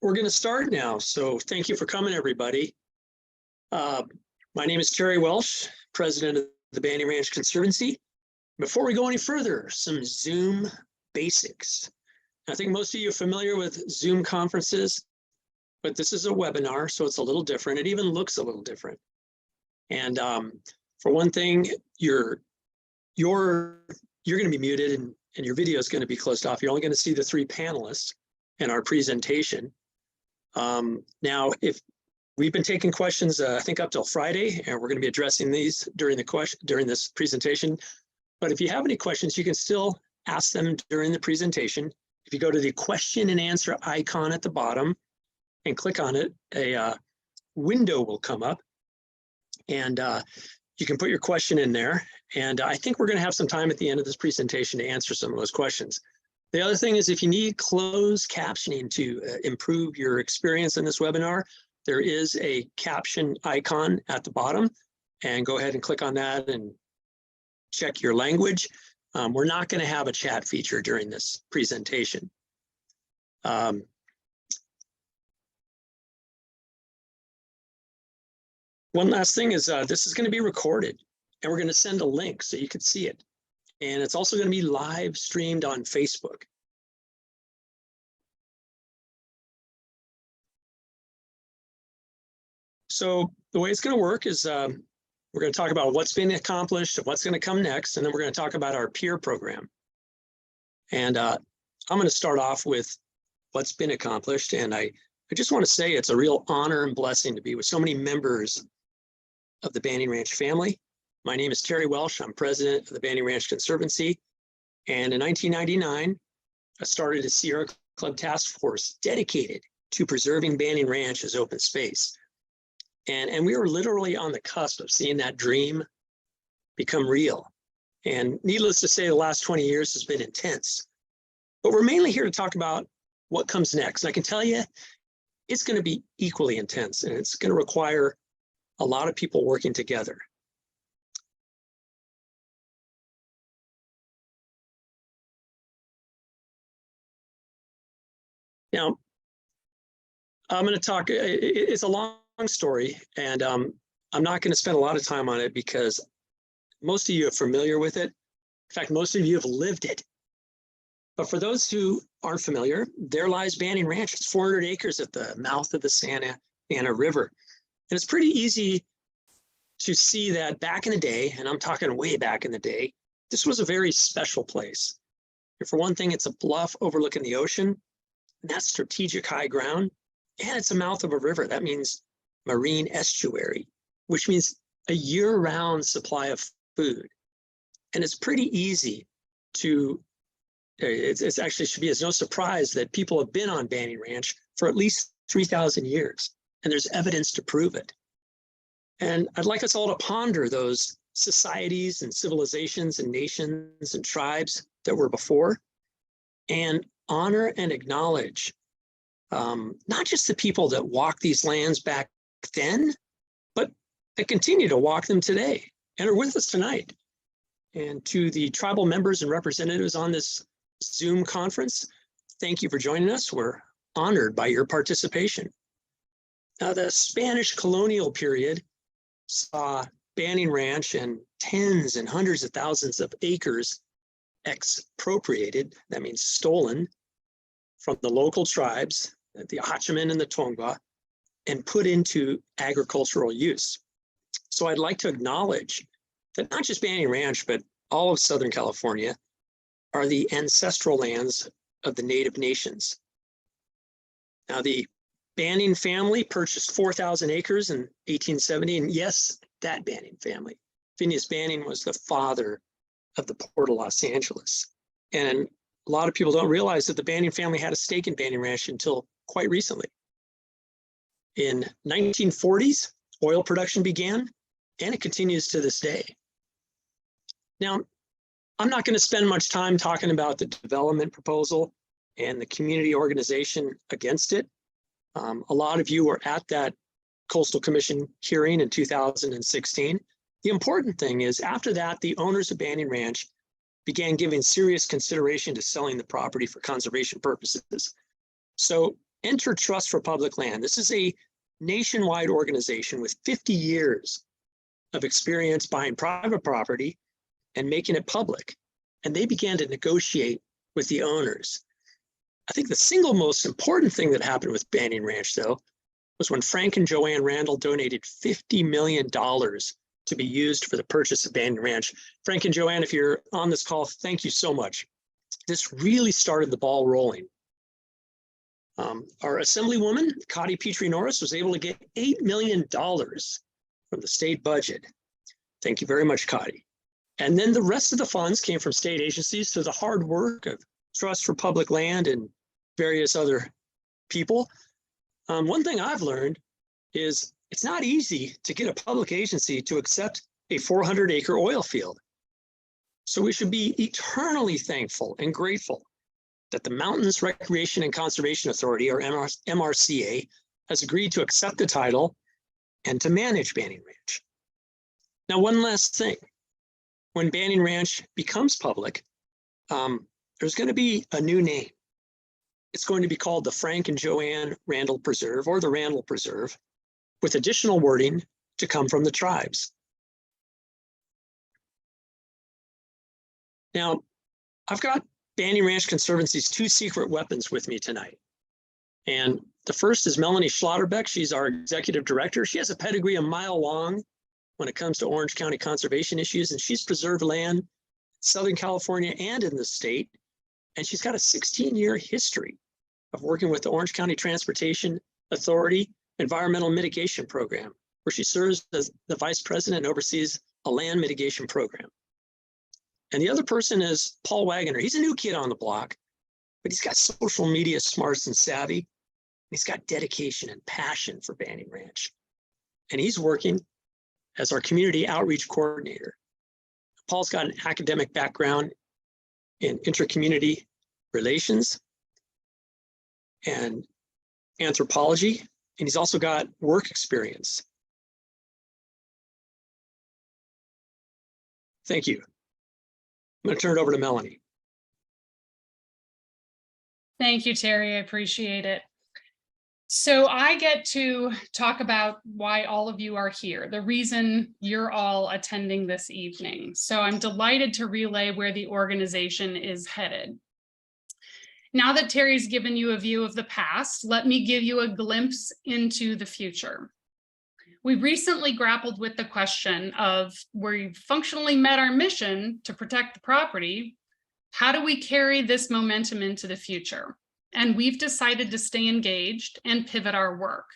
We're going to start now. So thank you for coming, everybody. My name is Terry Welsh, president of the Banning Ranch Conservancy. Before we go any further, some Zoom basics. I think most of you are familiar with Zoom conferences, but this is a webinar, so it's a little different. It even looks a little different. And for one thing, you're going to be muted and your video is going to be closed off. You're only going to see the three panelists in our presentation. Now, if we've been taking questions, I think up till Friday, and we're going to be addressing these during this presentation. But if you have any questions, you can still ask them during the presentation. If you go to the question and answer icon at the bottom and click on it, a window will come up, and you can put your question in there. And I think we're going to have some time at the end of this presentation to answer some of those questions. The other thing is, if you need closed captioning to improve your experience in this webinar, there is a caption icon at the bottom, and go ahead and click on that and check your language. We're not going to have a chat feature during this presentation. One last thing is this is going to be recorded, and we're going to send a link so you can see it. And it's also going to be live streamed on Facebook. So the way it's going to work is we're going to talk about what's been accomplished, what's going to come next, and then we're going to talk about our peer program. And I'm going to start off with what's been accomplished. And I just want to say it's a real honor and blessing to be with so many members of the Banning Ranch family. My name is Terry Welsh. I'm president of the Banning Ranch Conservancy. And in 1999, I started a Sierra Club task force dedicated to preserving Banning Ranch as open space. And we were literally on the cusp of seeing that dream become real. And needless to say, the last 20 years has been intense. But we're mainly here to talk about what comes next. And I can tell you, it's going to be equally intense, and it's going to require a lot of people working together. Now, I'm going to talk, it's a long story, and I'm not going to spend a lot of time on it because most of you are familiar with it. In fact, most of you have lived it. But for those who aren't familiar, there lies Banning Ranch. It's 400 acres at the mouth of the Santa Ana River. And it's pretty easy to see that back in the day, and I'm talking way back in the day, this was a very special place. And for one thing, it's a bluff overlooking the ocean. And that's strategic high ground, and it's the mouth of a river. That means marine estuary, which means a year-round supply of food. And it's pretty easy to, it's actually should be as no surprise that people have been on Banning Ranch for at least 3,000 years, and there's evidence to prove it. And I'd like us all to ponder those societies and civilizations and nations and tribes that were before, and honor and acknowledge not just the people that walked these lands back then, but that continue to walk them today and are with us tonight. And to the tribal members and representatives on this Zoom conference, thank you for joining us. We're honored by your participation. Now, the Spanish colonial period saw Banning Ranch and tens and hundreds of thousands of acres expropriated, that means stolen, from the local tribes, the Achaman and the Tongva, and put into agricultural use. So I'd like to acknowledge that not just Banning Ranch, but all of Southern California are the ancestral lands of the native nations. Now, the Banning family purchased 4,000 acres in 1870, and yes, that Banning family. Phineas Banning was the father of the Port of Los Angeles. And a lot of people don't realize that the Banning family had a stake in Banning Ranch until quite recently. In 1940s, oil production began, and it continues to this day. Now, I'm not going to spend much time talking about the development proposal and the community organization against it. A lot of you were at that Coastal Commission hearing in 2016. The important thing is, after that, the owners of Banning Ranch began giving serious consideration to selling the property for conservation purposes. So enter Trust for Public Land. This is a nationwide organization with 50 years of experience buying private property and making it public. And they began to negotiate with the owners. I think the single most important thing that happened with Banning Ranch, though, was when Frank and Joanne Randall donated $50 million to be used for the purchase of Banning Ranch. Frank and Joanne, if you're on this call, thank you so much. This really started the ball rolling. Our Assemblywoman, Connie Petrie Norris, was able to get $8 million from the state budget. Thank you very much, Connie. And then the rest of the funds came from state agencies through the hard work of Trust for Public Land and various other people. One thing I've learned is it's not easy to get a public agency to accept a 400-acre oil field. So we should be eternally thankful and grateful that the Mountains Recreation and Conservation Authority, or MRCA, has agreed to accept the title and to manage Banning Ranch. Now, one last thing. When Banning Ranch becomes public, there's going to be a new name. It's going to be called the Frank and Joanne Randall Preserve, or the Randall Preserve, with additional wording to come from the tribes. Now, I've got Banning Ranch Conservancy's two secret weapons with me tonight. And the first is Melanie Schlotterbeck. She's our executive director. She has a pedigree a mile long when it comes to Orange County conservation issues, and she's preserved land in Southern California and in the state. And she's got a 16-year history of working with the Orange County Transportation Authority Environmental Mitigation Program, where she serves as the vice president and oversees a land mitigation program. And the other person is Paul Waggoner. He's a new kid on the block, but he's got social media smarts and savvy. He's got dedication and passion for Banning Ranch. And he's working as our community outreach coordinator. Paul's got an academic background in intercommunity relations and anthropology, and he's also got work experience. Thank you. I'm going to turn it over to Melanie. Thank you, Terry. I appreciate it. So I get to talk about why all of you are here, the reason you're all attending this evening. So I'm delighted to relay where the organization is headed. Now that Terry's given you a view of the past, let me give you a glimpse into the future. We recently grappled with the question of, we've functionally met our mission to protect the property. How do we carry this momentum into the future? And we've decided to stay engaged and pivot our work.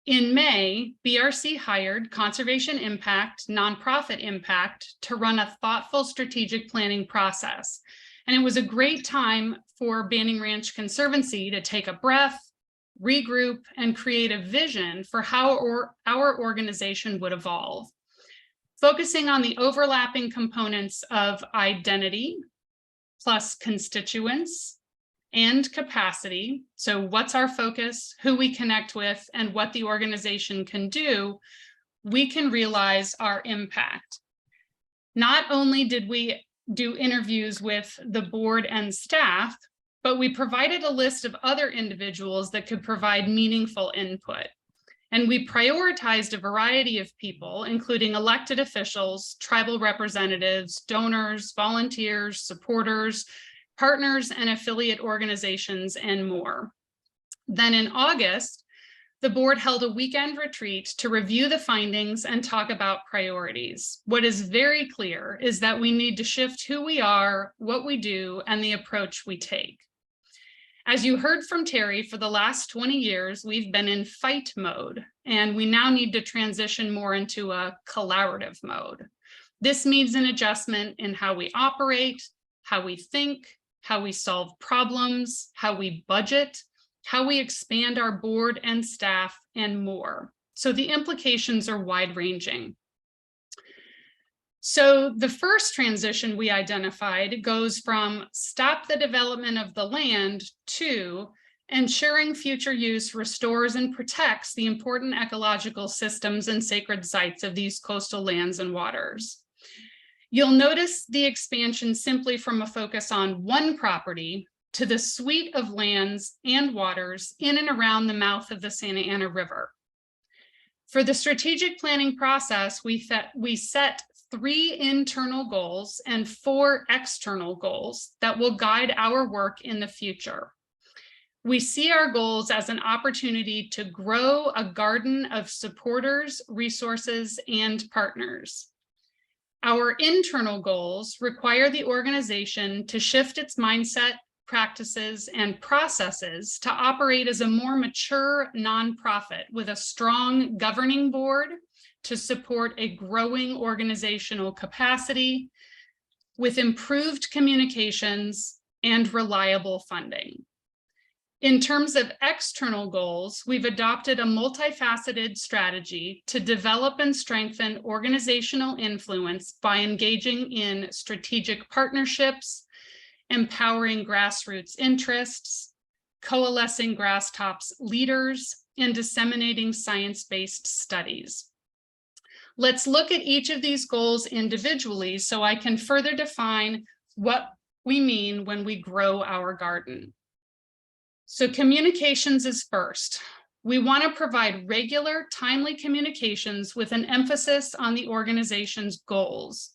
In May, BRC hired Conservation Impact, Nonprofit Impact to run a thoughtful strategic planning process. And it was a great time for Banning Ranch Conservancy to take a breath, regroup, and create a vision for how our organization would evolve, focusing on the overlapping components of identity plus constituents and capacity. So what's our focus, who we connect with, and what the organization can do, we can realize our impact. Not only did we do interviews with the board and staff, but we provided a list of other individuals that could provide meaningful input. And we prioritized a variety of people, including elected officials, tribal representatives, donors, volunteers, supporters, partners, and affiliate organizations, and more. Then in August, the board held a weekend retreat to review the findings and talk about priorities. What is very clear is that we need to shift who we are, what we do, and the approach we take. As you heard from Terry, for the last 20 years, we've been in fight mode, and we now need to transition more into a collaborative mode. This means an adjustment in how we operate, how we think, how we solve problems, how we budget, how we expand our board and staff, and more. So the implications are wide-ranging. So the first transition we identified goes from stop the development of the land to ensuring future use restores and protects the important ecological systems and sacred sites of these coastal lands and waters. You'll notice the expansion simply from a focus on one property to the suite of lands and waters in and around the mouth of the Santa Ana River. For the strategic planning process, we set 3 internal goals and 4 external goals that will guide our work in the future. We see our goals as an opportunity to grow a garden of supporters, resources, and partners. Our internal goals require the organization to shift its mindset, practices, and processes to operate as a more mature nonprofit with a strong governing board to support a growing organizational capacity with improved communications and reliable funding. In terms of external goals, we've adopted a multifaceted strategy to develop and strengthen organizational influence by engaging in strategic partnerships, empowering grassroots interests, coalescing grasstops leaders, and disseminating science-based studies. Let's look at each of these goals individually so I can further define what we mean when we grow our garden. So communications is first. We want to provide regular, timely communications with an emphasis on the organization's goals.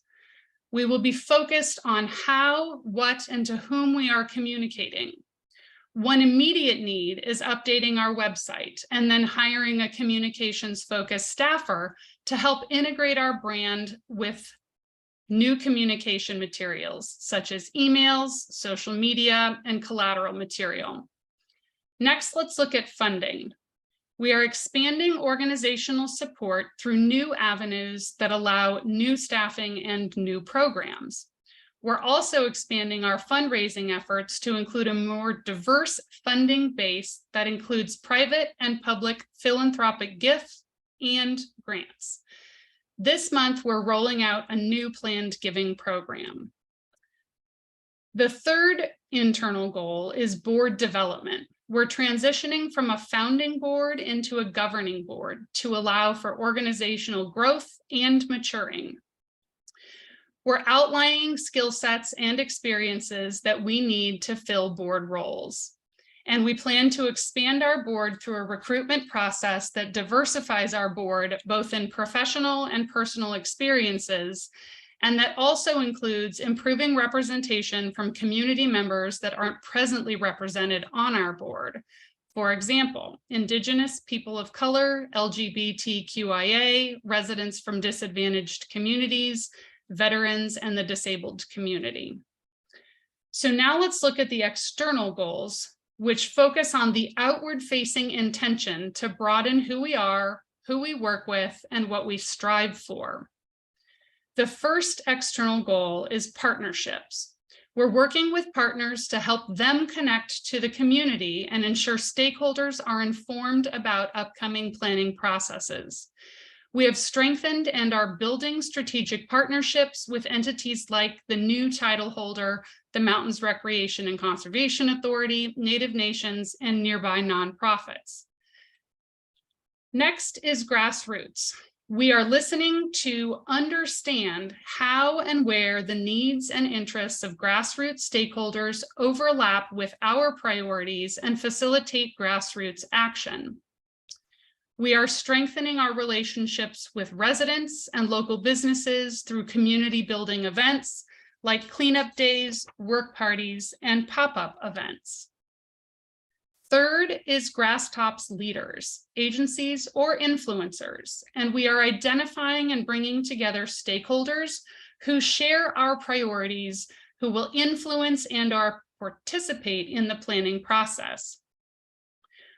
We will be focused on how, what, and to whom we are communicating. One immediate need is updating our website and then hiring a communications-focused staffer to help integrate our brand with new communication materials, such as emails, social media, and collateral material. Next, let's look at funding. We are expanding organizational support through new avenues that allow new staffing and new programs. We're also expanding our fundraising efforts to include a more diverse funding base that includes private and public philanthropic gifts and grants. This month, we're rolling out a new planned giving program. The third internal goal is board development. We're transitioning from a founding board into a governing board to allow for organizational growth and maturing. We're outlining skill sets and experiences that we need to fill board roles. And we plan to expand our board through a recruitment process that diversifies our board both in professional and personal experiences, and that also includes improving representation from community members that aren't presently represented on our board. For example, Indigenous people of color, LGBTQIA, residents from disadvantaged communities, veterans, and the disabled community. So now let's look at the external goals, which focus on the outward-facing intention to broaden who we are, who we work with, and what we strive for. The first external goal is partnerships. We're working with partners to help them connect to the community and ensure stakeholders are informed about upcoming planning processes. We have strengthened and are building strategic partnerships with entities like the new title holder, the Mountains Recreation and Conservation Authority, Native Nations, and nearby nonprofits. Next is grassroots. We are listening to understand how and where the needs and interests of grassroots stakeholders overlap with our priorities and facilitate grassroots action. We are strengthening our relationships with residents and local businesses through community building events like cleanup days, work parties, and pop-up events. Third is grasstops leaders, agencies, or influencers, and we are identifying and bringing together stakeholders who share our priorities, who will influence and or participate in the planning process.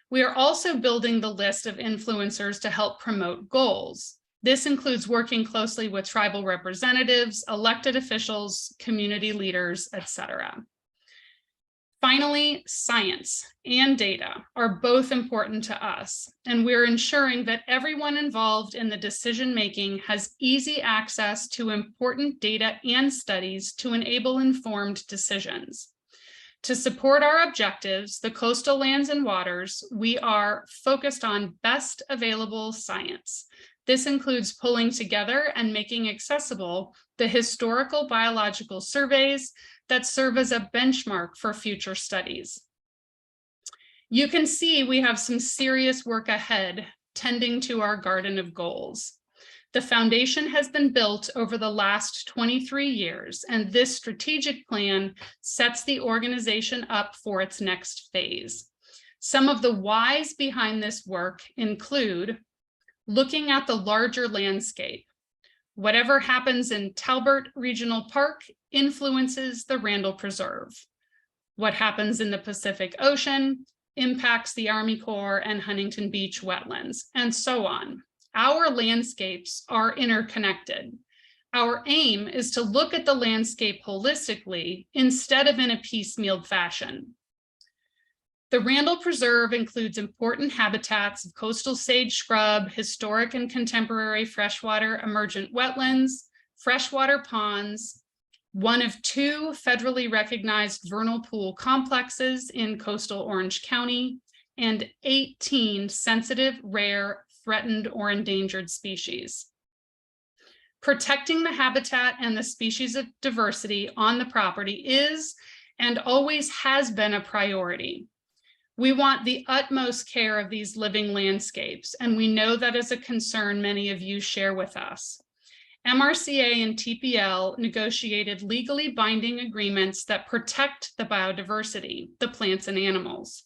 We are also building the list of influencers to help promote goals. This includes working closely with tribal representatives, elected officials, community leaders, etc. Finally, science and data are both important to us, and we're ensuring that everyone involved in the decision-making has easy access to important data and studies to enable informed decisions. To support our objectives, the coastal lands and waters, we are focused on best available science, This includes pulling together and making accessible the historical biological surveys that serve as a benchmark for future studies. You can see we have some serious work ahead tending to our garden of goals. The foundation has been built over the last 23 years, and this strategic plan sets the organization up for its next phase. Some of the whys behind this work include looking at the larger landscape. Whatever happens in Talbot Regional Park influences the Randall Preserve. What happens in the Pacific Ocean impacts the Army Corps and Huntington Beach wetlands, and so on. Our landscapes are interconnected. Our aim is to look at the landscape holistically instead of in a piecemeal fashion. The Randall Preserve includes important habitats of coastal sage scrub, historic and contemporary freshwater emergent wetlands, freshwater ponds, one of 2 federally recognized vernal pool complexes in coastal Orange County, and 18 sensitive, rare, threatened, or endangered species. Protecting the habitat and the species of diversity on the property is and always has been a priority. We want the utmost care of these living landscapes, and we know that is a concern many of you share with us. MRCA and TPL negotiated legally binding agreements that protect the biodiversity, the plants and animals.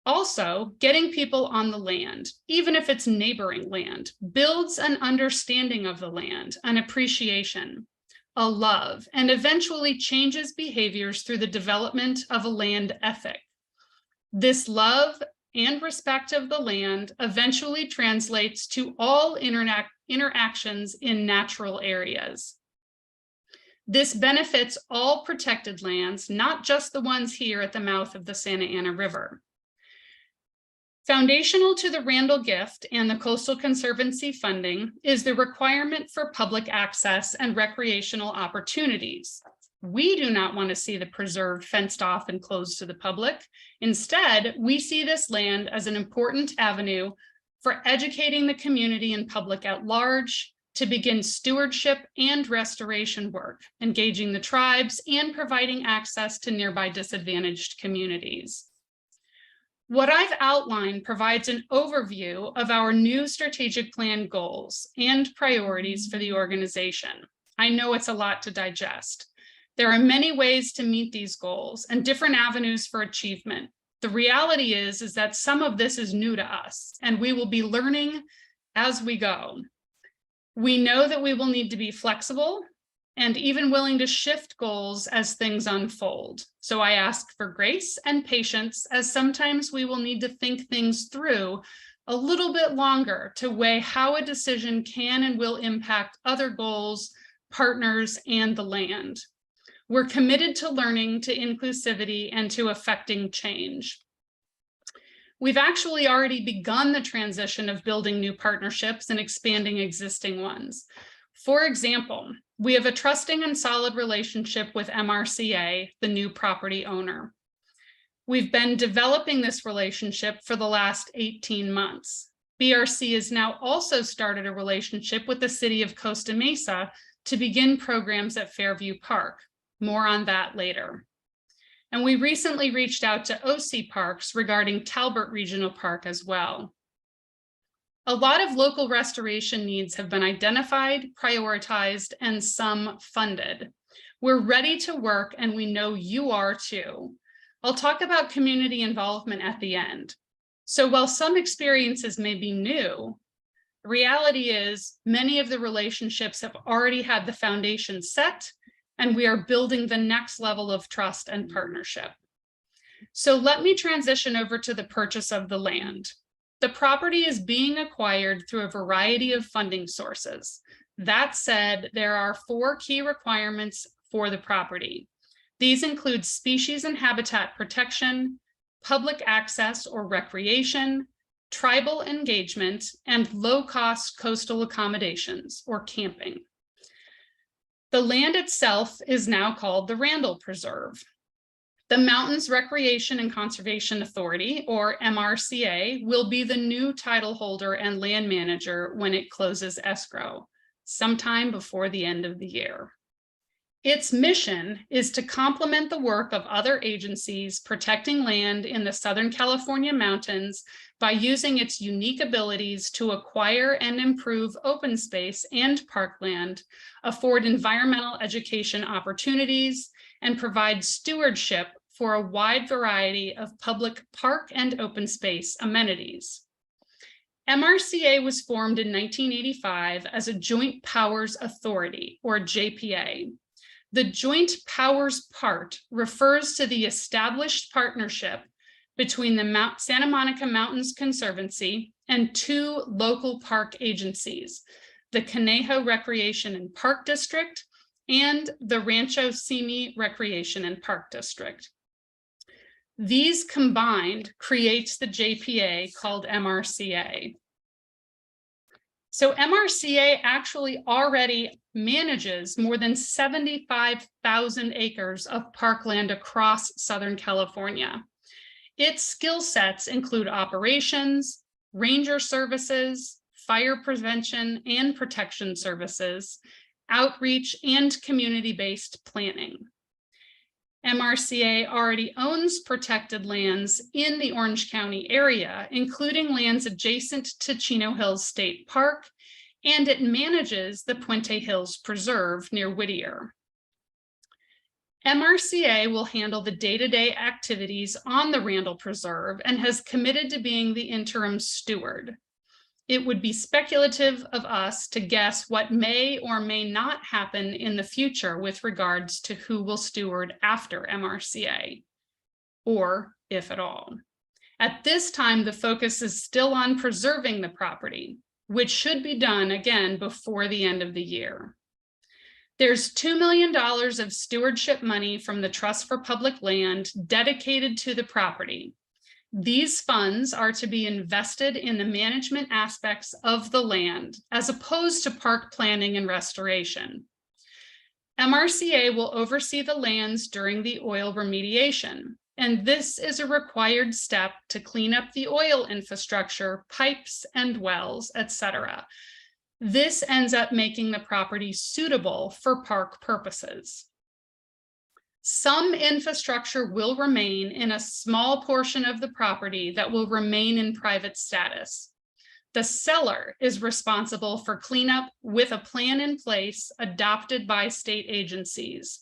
Also, getting people on the land, even if it's neighboring land, builds an understanding of the land, an appreciation, a love, and eventually changes behaviors through the development of a land ethic. This love and respect of the land eventually translates to all interactions in natural areas. This benefits all protected lands, not just the ones here at the mouth of the Santa Ana River. Foundational to the Randall Gift and the Coastal Conservancy funding is the requirement for public access and recreational opportunities. We do not want to see the preserve fenced off and closed to the public. Instead, we see this land as an important avenue for educating the community and public at large to begin stewardship and restoration work, engaging the tribes and providing access to nearby disadvantaged communities. What I've outlined provides an overview of our new strategic plan goals and priorities for the organization. I know it's a lot to digest. There are many ways to meet these goals and different avenues for achievement. The reality is that some of this is new to us, and we will be learning as we go. We know that we will need to be flexible and even willing to shift goals as things unfold. So I ask for grace and patience, as sometimes we will need to think things through a little bit longer to weigh how a decision can and will impact other goals, partners, and the land. We're committed to learning, to inclusivity, and to affecting change. We've actually already begun the transition of building new partnerships and expanding existing ones. For example, we have a trusting and solid relationship with MRCA, the new property owner. We've been developing this relationship for the last 18 months. BRC has now also started a relationship with the city of Costa Mesa to begin programs at Fairview Park. More on that later. And we recently reached out to OC Parks regarding Talbot Regional Park as well. A lot of local restoration needs have been identified, prioritized, and some funded. We're ready to work, and we know you are too. I'll talk about community involvement at the end. So while some experiences may be new, the reality is many of the relationships have already had the foundation set, and we are building the next level of trust and partnership. So let me transition over to the purchase of the land. The property is being acquired through a variety of funding sources. That said, there are 4 key requirements for the property. These include species and habitat protection, public access or recreation, tribal engagement, and low-cost coastal accommodations or camping. The land itself is now called the Randall Preserve. The Mountains Recreation and Conservation Authority, or MRCA, will be the new title holder and land manager when it closes escrow, sometime before the end of the year. Its mission is to complement the work of other agencies protecting land in the Southern California mountains by using its unique abilities to acquire and improve open space and parkland, afford environmental education opportunities, and provide stewardship for a wide variety of public park and open space amenities. MRCA was formed in 1985 as a Joint Powers Authority, or JPA. The Joint Powers part refers to the established partnership between the Santa Monica Mountains Conservancy and two local park agencies, the Conejo Recreation and Park District and the Rancho Simi Recreation and Park District. These combined creates the JPA called MRCA. So MRCA actually already manages more than 75,000 acres of parkland across Southern California. Its skill sets include operations, ranger services, fire prevention and protection services, outreach, and community-based planning. MRCA already owns protected lands in the Orange County area, including lands adjacent to Chino Hills State Park, and it manages the Puente Hills Preserve near Whittier. MRCA will handle the day-to-day activities on the Randall Preserve and has committed to being the interim steward. It would be speculative of us to guess what may or may not happen in the future with regards to who will steward after MRCA, or if at all. At this time, the focus is still on preserving the property, which should be done again before the end of the year. There's $2 million of stewardship money from the Trust for Public Land dedicated to the property. These funds are to be invested in the management aspects of the land, as opposed to park planning and restoration. MRCA will oversee the lands during the oil remediation, and this is a required step to clean up the oil infrastructure, pipes and wells, etc. This ends up making the property suitable for park purposes. Some infrastructure will remain in a small portion of the property that will remain in private status. The seller is responsible for cleanup with a plan in place adopted by state agencies.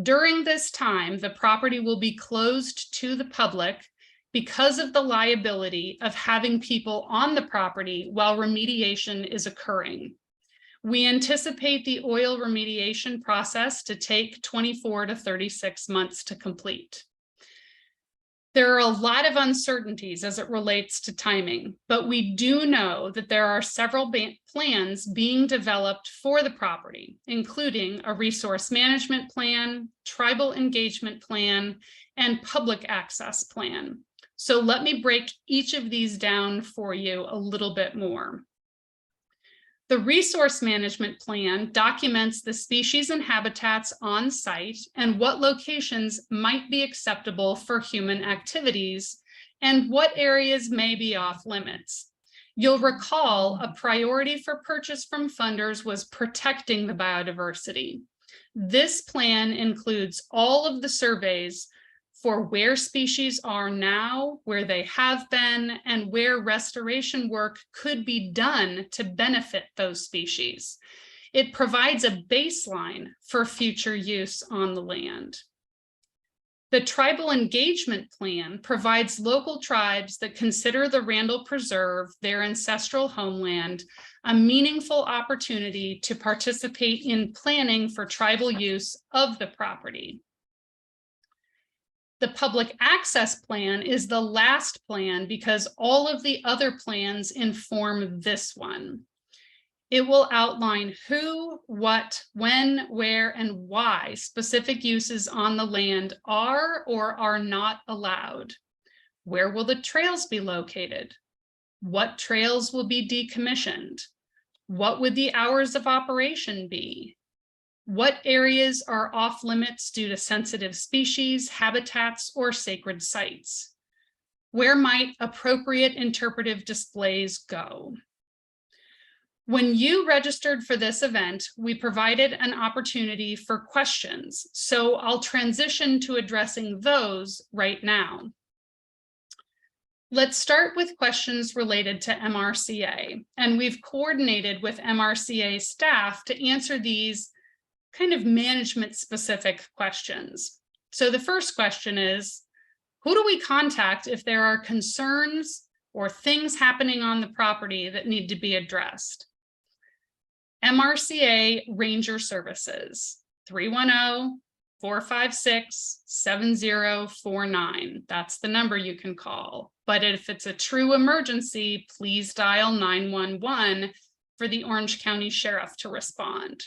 During this time, the property will be closed to the public because of the liability of having people on the property while remediation is occurring. We anticipate the oil remediation process to take 24 to 36 months to complete. There are a lot of uncertainties as it relates to timing, but we do know that there are several plans being developed for the property, including a resource management plan, tribal engagement plan, and public access plan. So let me break each of these down for you a little bit more. The resource management plan documents the species and habitats on site and what locations might be acceptable for human activities and what areas may be off limits. You'll recall a priority for purchase from funders was protecting the biodiversity. This plan includes all of the surveys for where species are now, where they have been, and where restoration work could be done to benefit those species. It provides a baseline for future use on the land. The Tribal Engagement Plan provides local tribes that consider the Randall Preserve, their ancestral homeland, a meaningful opportunity to participate in planning for tribal use of the property. The Public Access Plan is the last plan because all of the other plans inform this one. It will outline who, what, when, where, and why specific uses on the land are or are not allowed. Where will the trails be located? What trails will be decommissioned? What would the hours of operation be? What areas are off limits due to sensitive species, habitats, or sacred sites? Where might appropriate interpretive displays go? When you registered for this event, we provided an opportunity for questions, so I'll transition to addressing those right now. Let's start with questions related to MRCA, and we've coordinated with MRCA staff to answer these kind of management-specific questions. So the first question is, who do we contact if there are concerns or things happening on the property that need to be addressed? MRCA Ranger Services, 310-456-7049. That's the number you can call. But if it's a true emergency, please dial 911 for the Orange County Sheriff to respond.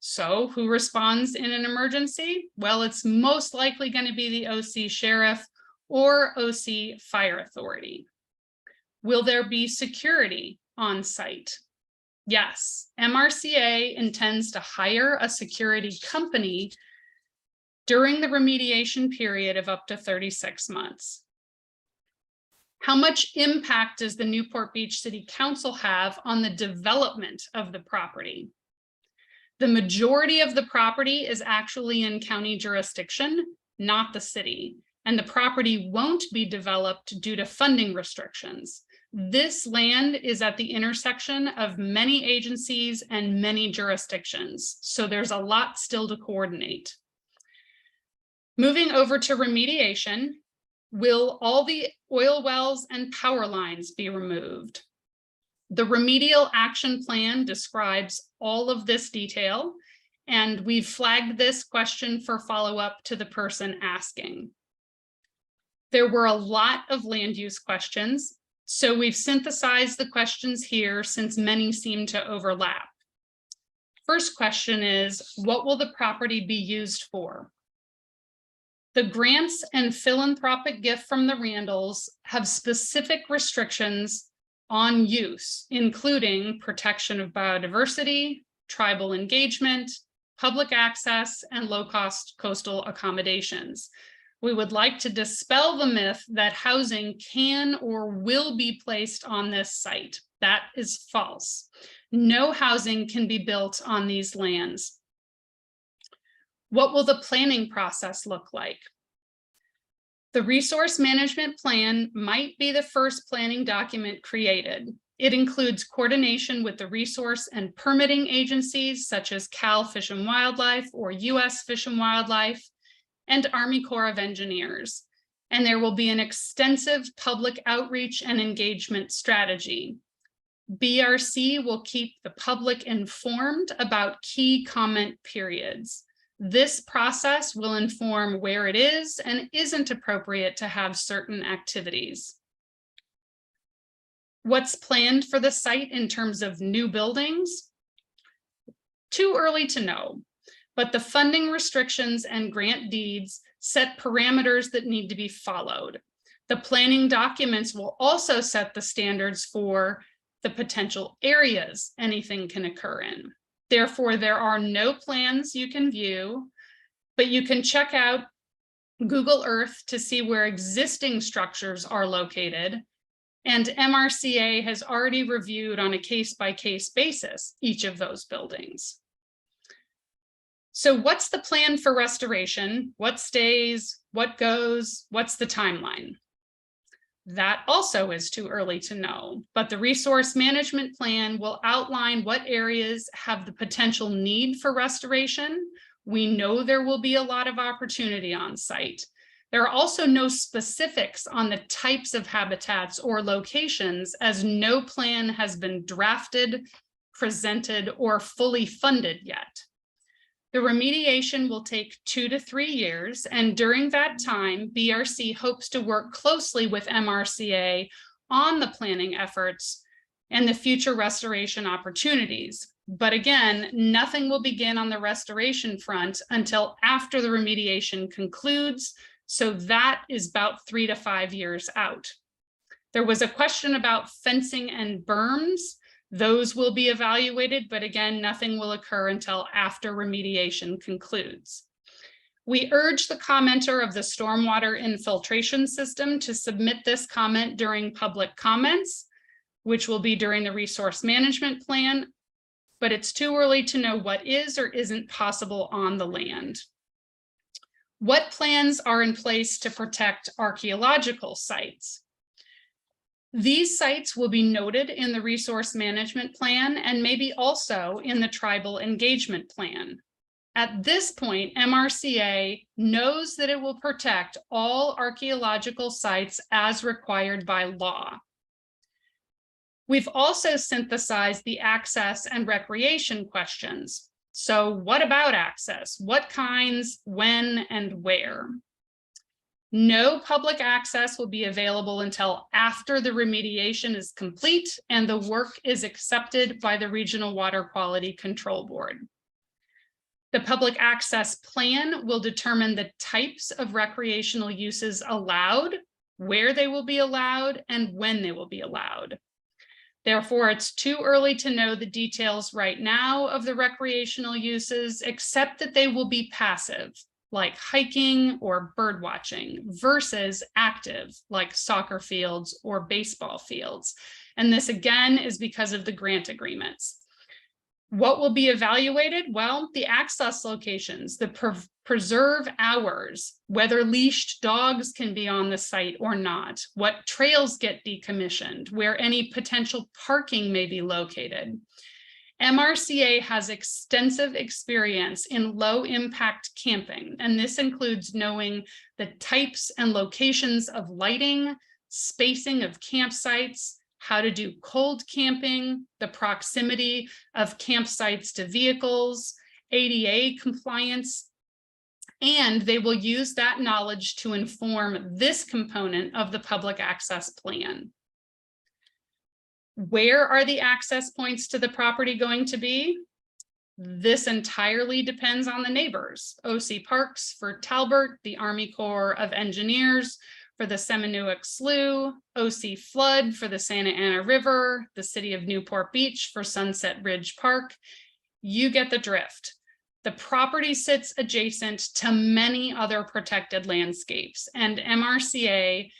So who responds in an emergency? Well, it's most likely going to be the OC Sheriff or OC Fire Authority. Will there be security on site? Yes, MRCA intends to hire a security company during the remediation period of up to 36 months. How much impact does the Newport Beach City Council have on the development of the property? The majority of the property is actually in county jurisdiction, not the city, and the property won't be developed due to funding restrictions. This land is at the intersection of many agencies and many jurisdictions, so there's a lot still to coordinate. Moving over to remediation, will all the oil wells and power lines be removed? The remedial action plan describes all of this detail, and we've flagged this question for follow-up to the person asking. There were a lot of land use questions, so we've synthesized the questions here since many seem to overlap. First question is, what will the property be used for? The grants and philanthropic gift from the Randalls have specific restrictions on use, including protection of biodiversity, tribal engagement, public access, and low-cost coastal accommodations. We would like to dispel the myth that housing can or will be placed on this site. That is false. No housing can be built on these lands. What will the planning process look like? The resource management plan might be the first planning document created. It includes coordination with the resource and permitting agencies such as Cal Fish and Wildlife or US Fish and Wildlife and Army Corps of Engineers. And there will be an extensive public outreach and engagement strategy. BRC will keep the public informed about key comment periods. This process will inform where it is and isn't appropriate to have certain activities. What's planned for the site in terms of new buildings? Too early to know, but the funding restrictions and grant deeds set parameters that need to be followed. The planning documents will also set the standards for the potential areas anything can occur in. Therefore, there are no plans you can view, but you can check out Google Earth to see where existing structures are located. And MRCA has already reviewed on a case-by-case basis each of those buildings. So what's the plan for restoration? What stays? What goes? What's the timeline? That also is too early to know, but the resource management plan will outline what areas have the potential need for restoration. We know there will be a lot of opportunity on site. There are also no specifics on the types of habitats or locations, as no plan has been drafted, presented, or fully funded yet. The remediation will take 2 to 3 years, and during that time, BRC hopes to work closely with MRCA on the planning efforts and the future restoration opportunities. But again, nothing will begin on the restoration front until after the remediation concludes, so that is about 3 to 5 years out. There was a question about fencing and berms. Those will be evaluated, but again, nothing will occur until after remediation concludes. We urge the commenter of the stormwater infiltration system to submit this comment during public comments, which will be during the resource management plan, but it's too early to know what is or isn't possible on the land. What plans are in place to protect archaeological sites? These sites will be noted in the resource management plan and maybe also in the tribal engagement plan. At this point, MRCA knows that it will protect all archaeological sites as required by law. We've also synthesized the access and recreation questions. So what about access? What kinds, when, and where? No public access will be available until after the remediation is complete and the work is accepted by the Regional Water Quality Control Board. The public access plan will determine the types of recreational uses allowed, where they will be allowed, and when they will be allowed. Therefore, it's too early to know the details right now of the recreational uses, except that they will be passive, like hiking or bird watching, versus active, like soccer fields or baseball fields. And this again is because of the grant agreements. What will be evaluated? Well, the access locations, the preserve hours, whether leashed dogs can be on the site or not, what trails get decommissioned, where any potential parking may be located. MRCA has extensive experience in low impact camping, and this includes knowing the types and locations of lighting, spacing of campsites, how to do cold camping, the proximity of campsites to vehicles, ADA compliance, and they will use that knowledge to inform this component of the public access plan. Where are the access points to the property going to be? This entirely depends on the neighbors. OC Parks for Talbert, the Army Corps of Engineers for the Seminole Slough, OC Flood for the Santa Ana River, the City of Newport Beach for Sunset Ridge Park. You get the drift. The property sits adjacent to many other protected landscapes, and MRCA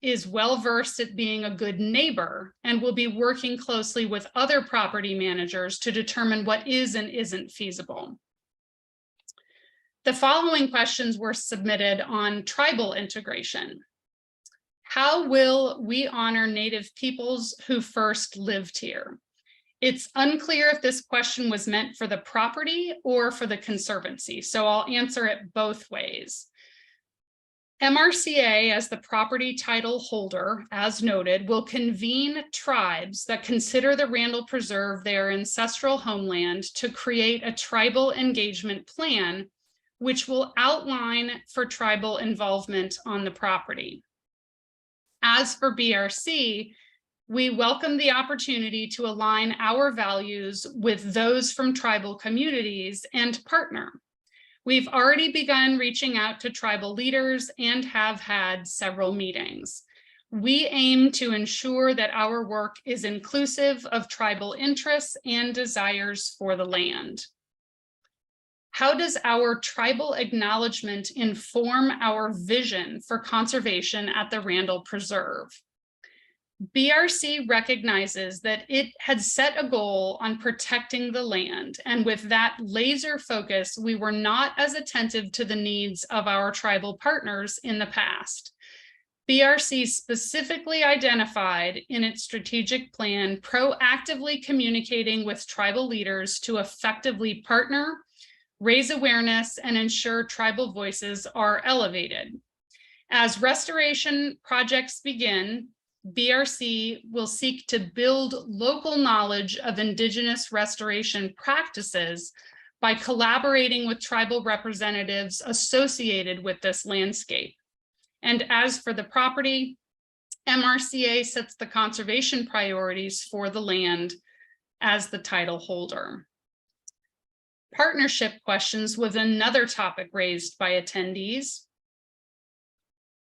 is well versed at being a good neighbor and will be working closely with other property managers to determine what is and isn't feasible. The following questions were submitted on tribal integration. How will we honor Native peoples who first lived here? It's unclear if this question was meant for the property or for the Conservancy, so I'll answer it both ways. MRCA, as the property title holder, as noted, will convene tribes that consider the Randall Preserve their ancestral homeland to create a tribal engagement plan, which will outline for tribal involvement on the property. As for BRC, we welcome the opportunity to align our values with those from tribal communities and partner. We've already begun reaching out to tribal leaders and have had several meetings. We aim to ensure that our work is inclusive of tribal interests and desires for the land. How does our tribal acknowledgement inform our vision for conservation at the Randall Preserve? BRC recognizes that it had set a goal on protecting the land, and with that laser focus, we were not as attentive to the needs of our tribal partners in the past. BRC specifically identified in its strategic plan proactively communicating with tribal leaders to effectively partner, raise awareness, and ensure tribal voices are elevated. As restoration projects begin, BRC will seek to build local knowledge of Indigenous restoration practices by collaborating with tribal representatives associated with this landscape. And as for the property, MRCA sets the conservation priorities for the land as the title holder. Partnership questions was another topic raised by attendees.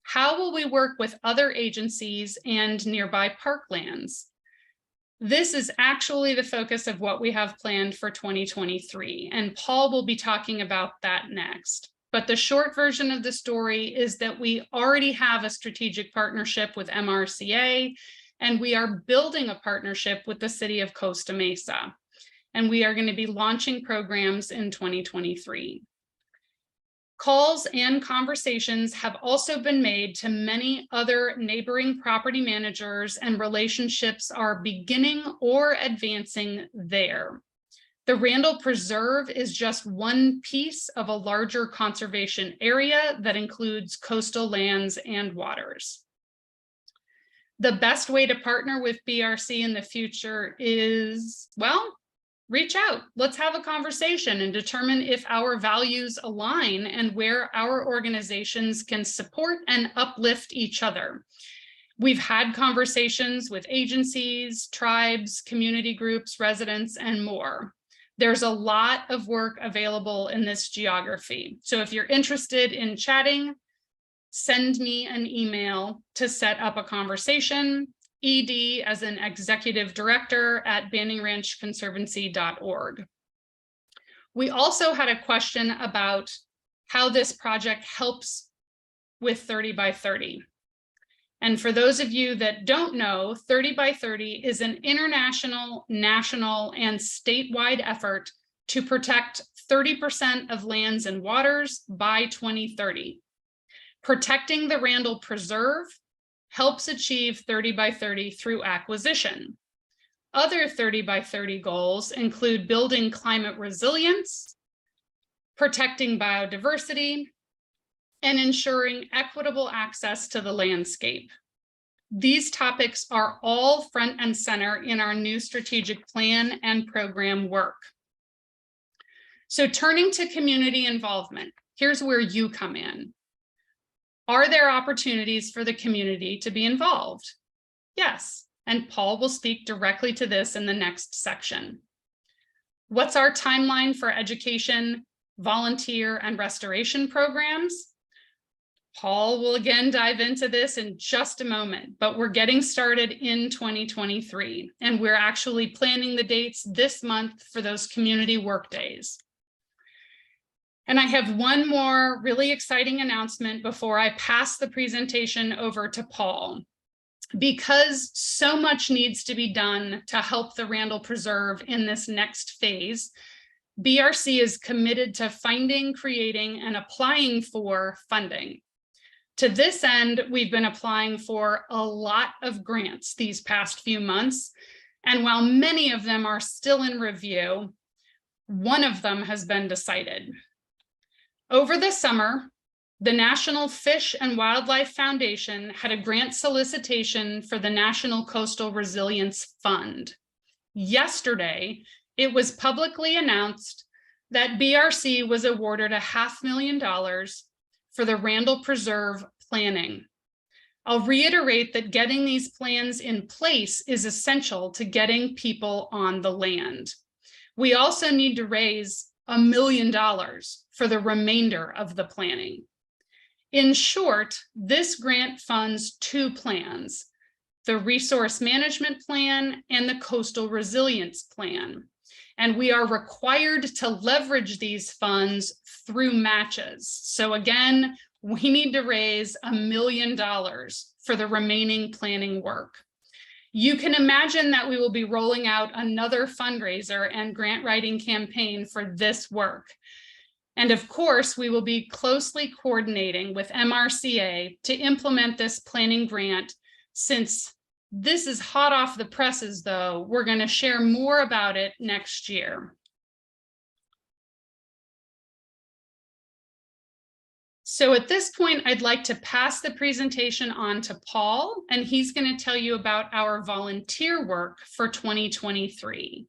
How will we work with other agencies and nearby parklands? This is actually the focus of what we have planned for 2023, and Paul will be talking about that next. But the short version of the story is that we already have a strategic partnership with MRCA, and we are building a partnership with the city of Costa Mesa. And we are going to be launching programs in 2023. Calls and conversations have also been made to many other neighboring property managers, and relationships are beginning or advancing there. The Randall Preserve is just one piece of a larger conservation area that includes coastal lands and waters. The best way to partner with BRC in the future is, well, reach out. Let's have a conversation and determine if our values align and where our organizations can support and uplift each other. We've had conversations with agencies, tribes, community groups, residents, and more. There's a lot of work available in this geography. So if you're interested in chatting, send me an email to set up a conversation. ED as an executive director at BanningRanchConservancy.org. We also had a question about how this project helps with 30 by 30. And for those of you that don't know, 30 by 30 is an international, national, and statewide effort to protect 30% of lands and waters by 2030. Protecting the Randall Preserve helps achieve 30 by 30 through acquisition. Other 30 by 30 goals include building climate resilience, protecting biodiversity, and ensuring equitable access to the landscape. These topics are all front and center in our new strategic plan and program work. So turning to community involvement, here's where you come in. Are there opportunities for the community to be involved? Yes, and Paul will speak directly to this in the next section. What's our timeline for education, volunteer, and restoration programs? Paul will again dive into this in just a moment, but we're getting started in 2023, and we're actually planning the dates this month for those community work days. And I have one more really exciting announcement before I pass the presentation over to Paul. Because so much needs to be done to help the Randall Preserve in this next phase, BRC is committed to finding, creating, and applying for funding. To this end, we've been applying for a lot of grants these past few months, and while many of them are still in review, one of them has been decided. Over the summer, the National Fish and Wildlife Foundation had a grant solicitation for the National Coastal Resilience Fund. Yesterday, it was publicly announced that BRC was awarded $500,000 for the Randall Preserve planning. I'll reiterate that getting these plans in place is essential to getting people on the land. We also need to raise $1 million for the remainder of the planning. In short, this grant funds two plans, the Resource Management Plan and the Coastal Resilience Plan. And we are required to leverage these funds through matches. So again, we need to raise $1 million for the remaining planning work. You can imagine that we will be rolling out another fundraiser and grant writing campaign for this work. And of course, we will be closely coordinating with MRCA to implement this planning grant. Since this is hot off the presses, though, we're going to share more about it next year. So at this point, I'd like to pass the presentation on to Paul, and he's going to tell you about our volunteer work for 2023.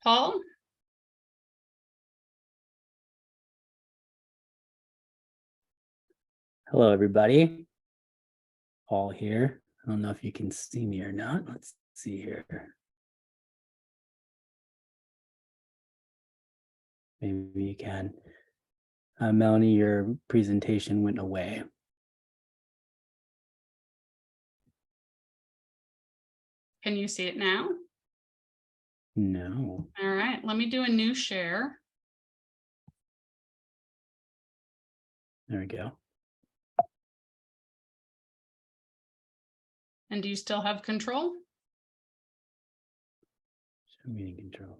Paul? Hello, everybody. Paul here. I don't know if you can see me or not. Let's see here. Maybe you can. Melanie, your presentation went away. Can you see it now? No. All right, let me do a new share. There we go. And do you still have control? Show meeting control.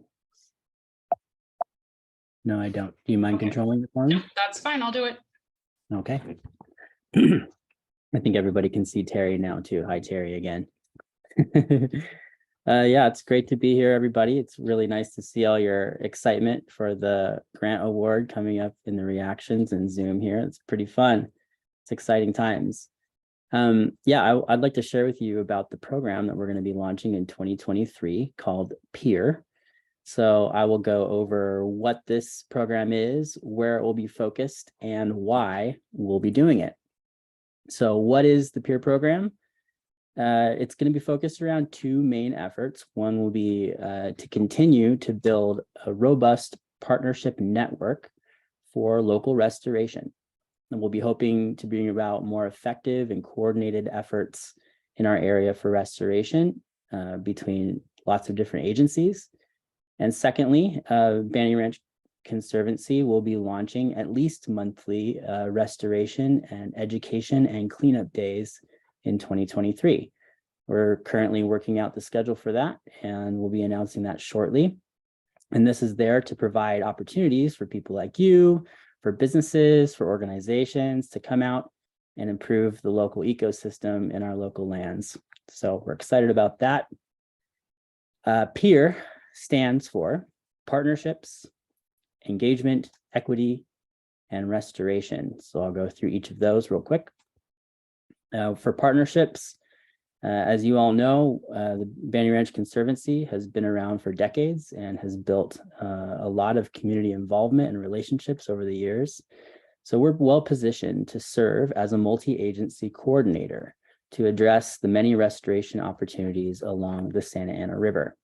No, I don't. Do you mind Okay. controlling it for me? Yep, that's fine. I'll do it. Okay. I think everybody can see Terry now too. Hi, Terry, again. Yeah, it's great to be here, everybody. It's really nice to see all your excitement for the grant award coming up in the reactions and Zoom here. It's pretty fun. It's exciting times. Yeah, I'd like to share with you about the program that we're going to be launching in 2023 called PEER. So I will go over what this program is, where it will be focused, and why we'll be doing it. So what is the PEER program? It's going to be focused around two main efforts. One will be to continue to build a robust partnership network for local restoration. And we'll be hoping to bring about more effective and coordinated efforts in our area for restoration between lots of different agencies. And secondly, Banning Ranch Conservancy will be launching at least monthly restoration and education and cleanup days in 2023. We're currently working out the schedule for that, and we'll be announcing that shortly. And this is there to provide opportunities for people like you, for businesses, for organizations to come out and improve the local ecosystem in our local lands. So we're excited about that. PEER stands for Partnerships, Engagement, Equity, and Restoration. So I'll go through each of those real quick. For partnerships, as you all know, the Banning Ranch Conservancy has been around for decades and has built a lot of community involvement and relationships over the years. So we're well positioned to serve as a multi-agency coordinator to address the many restoration opportunities along the Santa Ana River.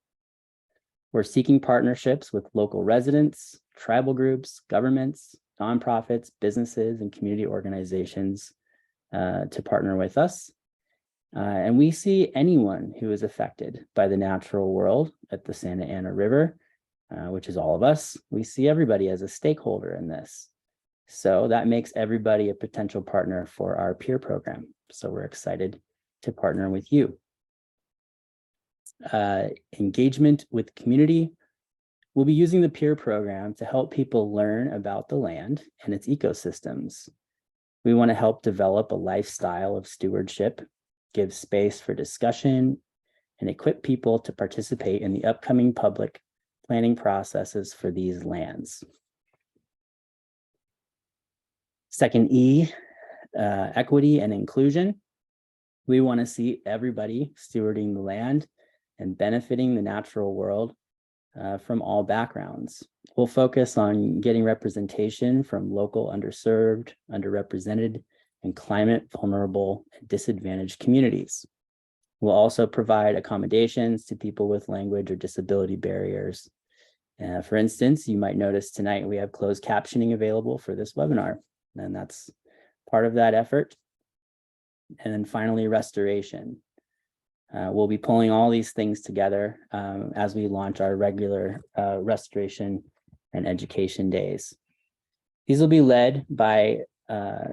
We're seeking partnerships with local residents, tribal groups, governments, nonprofits, businesses, and community organizations to partner with us. And we see anyone who is affected by the natural world at the Santa Ana River, which is all of us. We see everybody as a stakeholder in this. So that makes everybody a potential partner for our PEER program. So we're excited to partner with you. Engagement with community. We'll be using the PEER program to help people learn about the land and its ecosystems. We want to help develop a lifestyle of stewardship, give space for discussion, and equip people to participate in the upcoming public planning processes for these lands. Second E, equity and inclusion. We want to see everybody stewarding the land and benefiting the natural world from all backgrounds. We'll focus on getting representation from local underserved, underrepresented, and climate vulnerable and disadvantaged communities. We'll also provide accommodations to people with language or disability barriers. For instance, you might notice tonight we have closed captioning available for this webinar, and that's part of that effort. And then finally, restoration. We'll be pulling all these things together as we launch our regular restoration and education days. These will be led by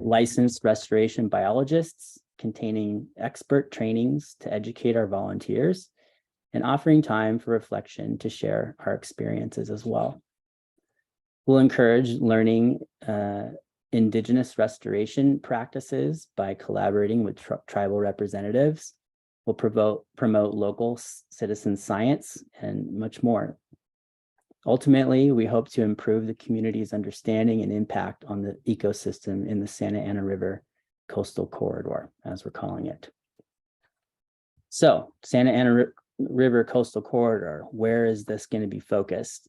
licensed restoration biologists, containing expert trainings to educate our volunteers and offering time for reflection to share our experiences as well. We'll encourage learning Indigenous restoration practices by collaborating with tribal representatives. We'll promote local citizen science and much more. Ultimately, we hope to improve the community's understanding and impact on the ecosystem in the Santa Ana River Coastal Corridor, as we're calling it. So, Santa Ana River Coastal Corridor, where is this going to be focused?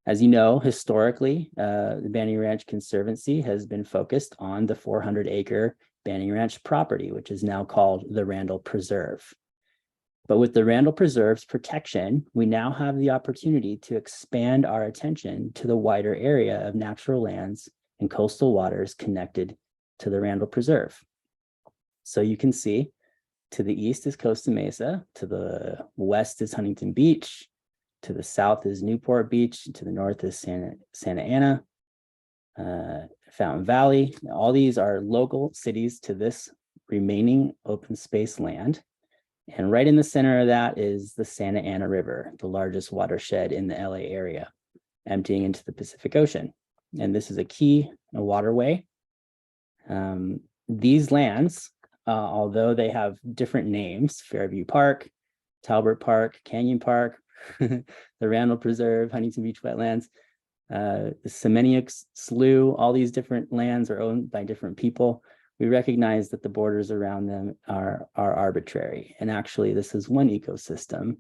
As you know, historically, the Banning Ranch Conservancy has been focused on the 400-acre Banning Ranch property, which is now called the Randall Preserve. But with the Randall Preserve's protection, we now have the opportunity to expand our attention to the wider area of natural lands and coastal waters connected to the Randall Preserve. So you can see to the east is Costa Mesa, to the west is Huntington Beach, To the south is Newport Beach. To the north is Santa Ana, Fountain Valley. All these are local cities to this remaining open space land. And right in the center of that is the Santa Ana River, the largest watershed in the LA area, emptying into the Pacific Ocean. And this is a key waterway. These lands, although they have different names, Fairview Park, Talbot Park, Canyon Park, the Randall Preserve, Huntington Beach Wetlands, the Seminyak Slough, all these different lands are owned by different people. We recognize that the borders around them are arbitrary. And actually, this is one ecosystem.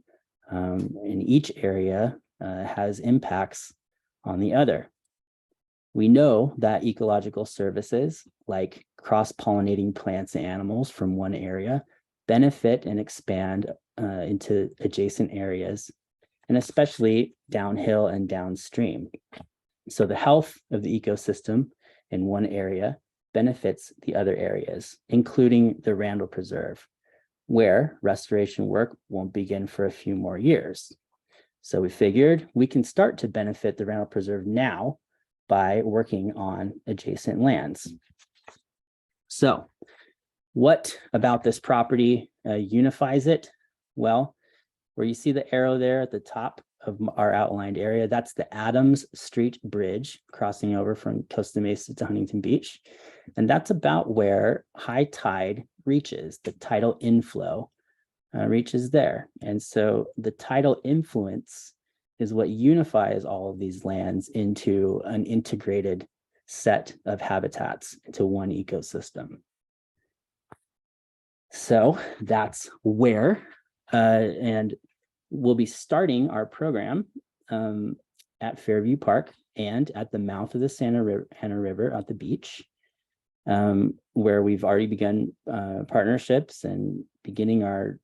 And each area has impacts on the other. We know that ecological services like cross-pollinating plants and animals from one area benefit and expand into adjacent areas, and especially downhill and downstream. So the health of the ecosystem in one area benefits the other areas, including the Randall Preserve, where restoration work won't begin for a few more years. So we figured we can start to benefit the Randall Preserve now by working on adjacent lands. So what about this property unifies it? Well, where you see the arrow there at the top of our outlined area, that's the Adams Street Bridge crossing over from Costa Mesa to Huntington Beach. And that's about where high tide reaches, the tidal inflow reaches there. And so the tidal influence is what unifies all of these lands into an integrated set of habitats, into one ecosystem. So that's where, and we'll be starting our program at Fairview Park and at the mouth of the Santa Ana River at the beach, where we've already begun partnerships and beginning our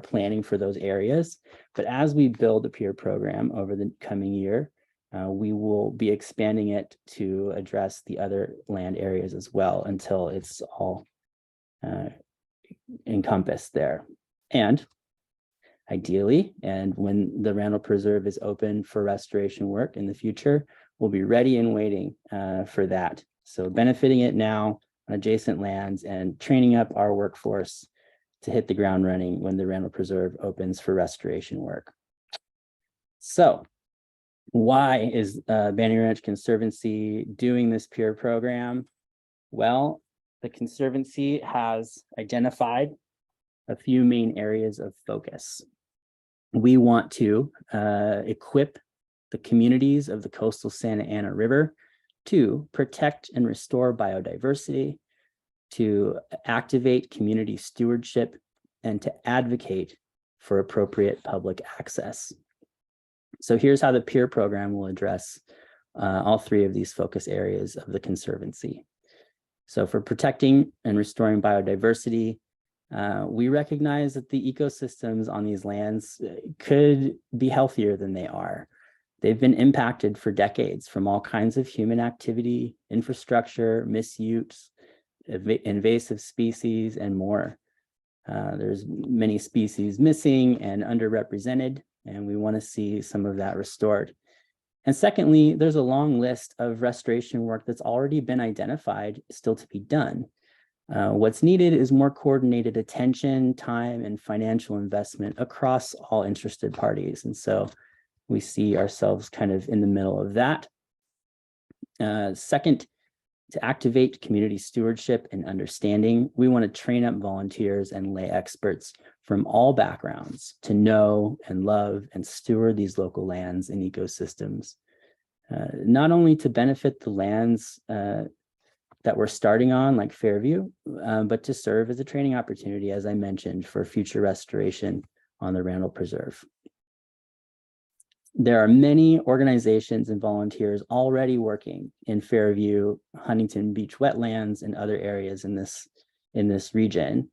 planning for those areas. But as we build a peer program over the coming year, we will be expanding it to address the other land areas as well until it's all encompassed there. And ideally, and when the Randall Preserve is open for restoration work in the future, we'll be ready and waiting for that. So benefiting it now on adjacent lands and training up our workforce to hit the ground running when the Randall Preserve opens for restoration work. So why is Banning Ranch Conservancy doing this peer program? Well, the Conservancy has identified a few main areas of focus. We want to equip the communities of the coastal Santa Ana River to protect and restore biodiversity, to activate community stewardship, and to advocate for appropriate public access. So here's how the peer program will address all three of these focus areas of the Conservancy. So for protecting and restoring biodiversity, we recognize that the ecosystems on these lands could be healthier than they are. They've been impacted for decades from all kinds of human activity, infrastructure, misuse, invasive species, and more. There's many species missing and underrepresented, and we want to see some of that restored. And secondly, there's a long list of restoration work that's already been identified, still to be done. What's needed is more coordinated attention, time, and financial investment across all interested parties. And so we see ourselves kind of in the middle of that. Second, to activate community stewardship and understanding, we want to train up volunteers and lay experts from all backgrounds to know and love and steward these local lands and ecosystems, not only to benefit the lands that we're starting on, like Fairview, but to serve as a training opportunity, as I mentioned, for future restoration on the Randall Preserve. There are many organizations and volunteers already working in Fairview, Huntington Beach wetlands, and other areas in this region.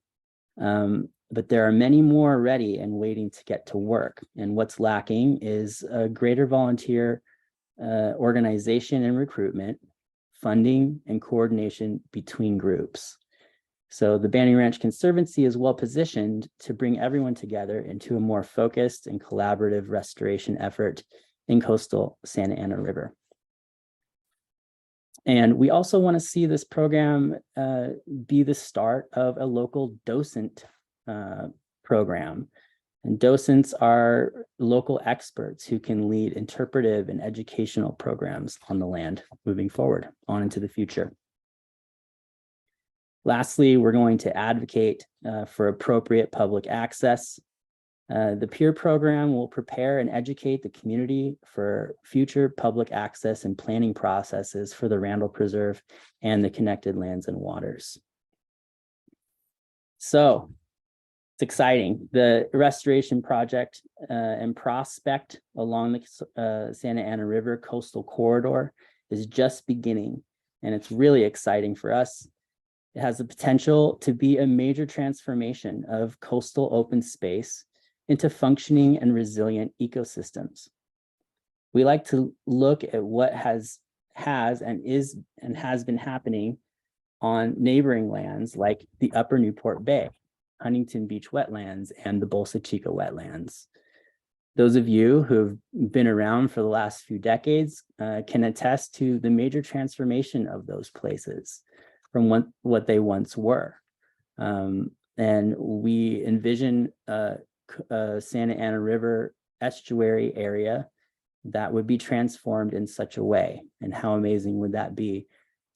But there are many more ready and waiting to get to work. And what's lacking is a greater volunteer organization and recruitment, funding, and coordination between groups. So the Banning Ranch Conservancy is well positioned to bring everyone together into a more focused and collaborative restoration effort in coastal Santa Ana River. And we also want to see this program be the start of a local docent program. And docents are local experts who can lead interpretive and educational programs on the land moving forward on into the future. Lastly, we're going to advocate for appropriate public access. The peer program will prepare and educate the community for future public access and planning processes for the Randall Preserve and the connected lands and waters. So it's exciting. The restoration project and prospect along the Santa Ana River coastal corridor is just beginning, and it's really exciting for us. It has the potential to be a major transformation of coastal open space into functioning and resilient ecosystems. We like to look at what has been happening on neighboring lands like the Upper Newport Bay, Huntington Beach wetlands, and the Bolsa Chica wetlands. Those of you who have been around for the last few decades can attest to the major transformation of those places from what they once were. And we envision Santa Ana River estuary area that would be transformed in such a way. And how amazing would that be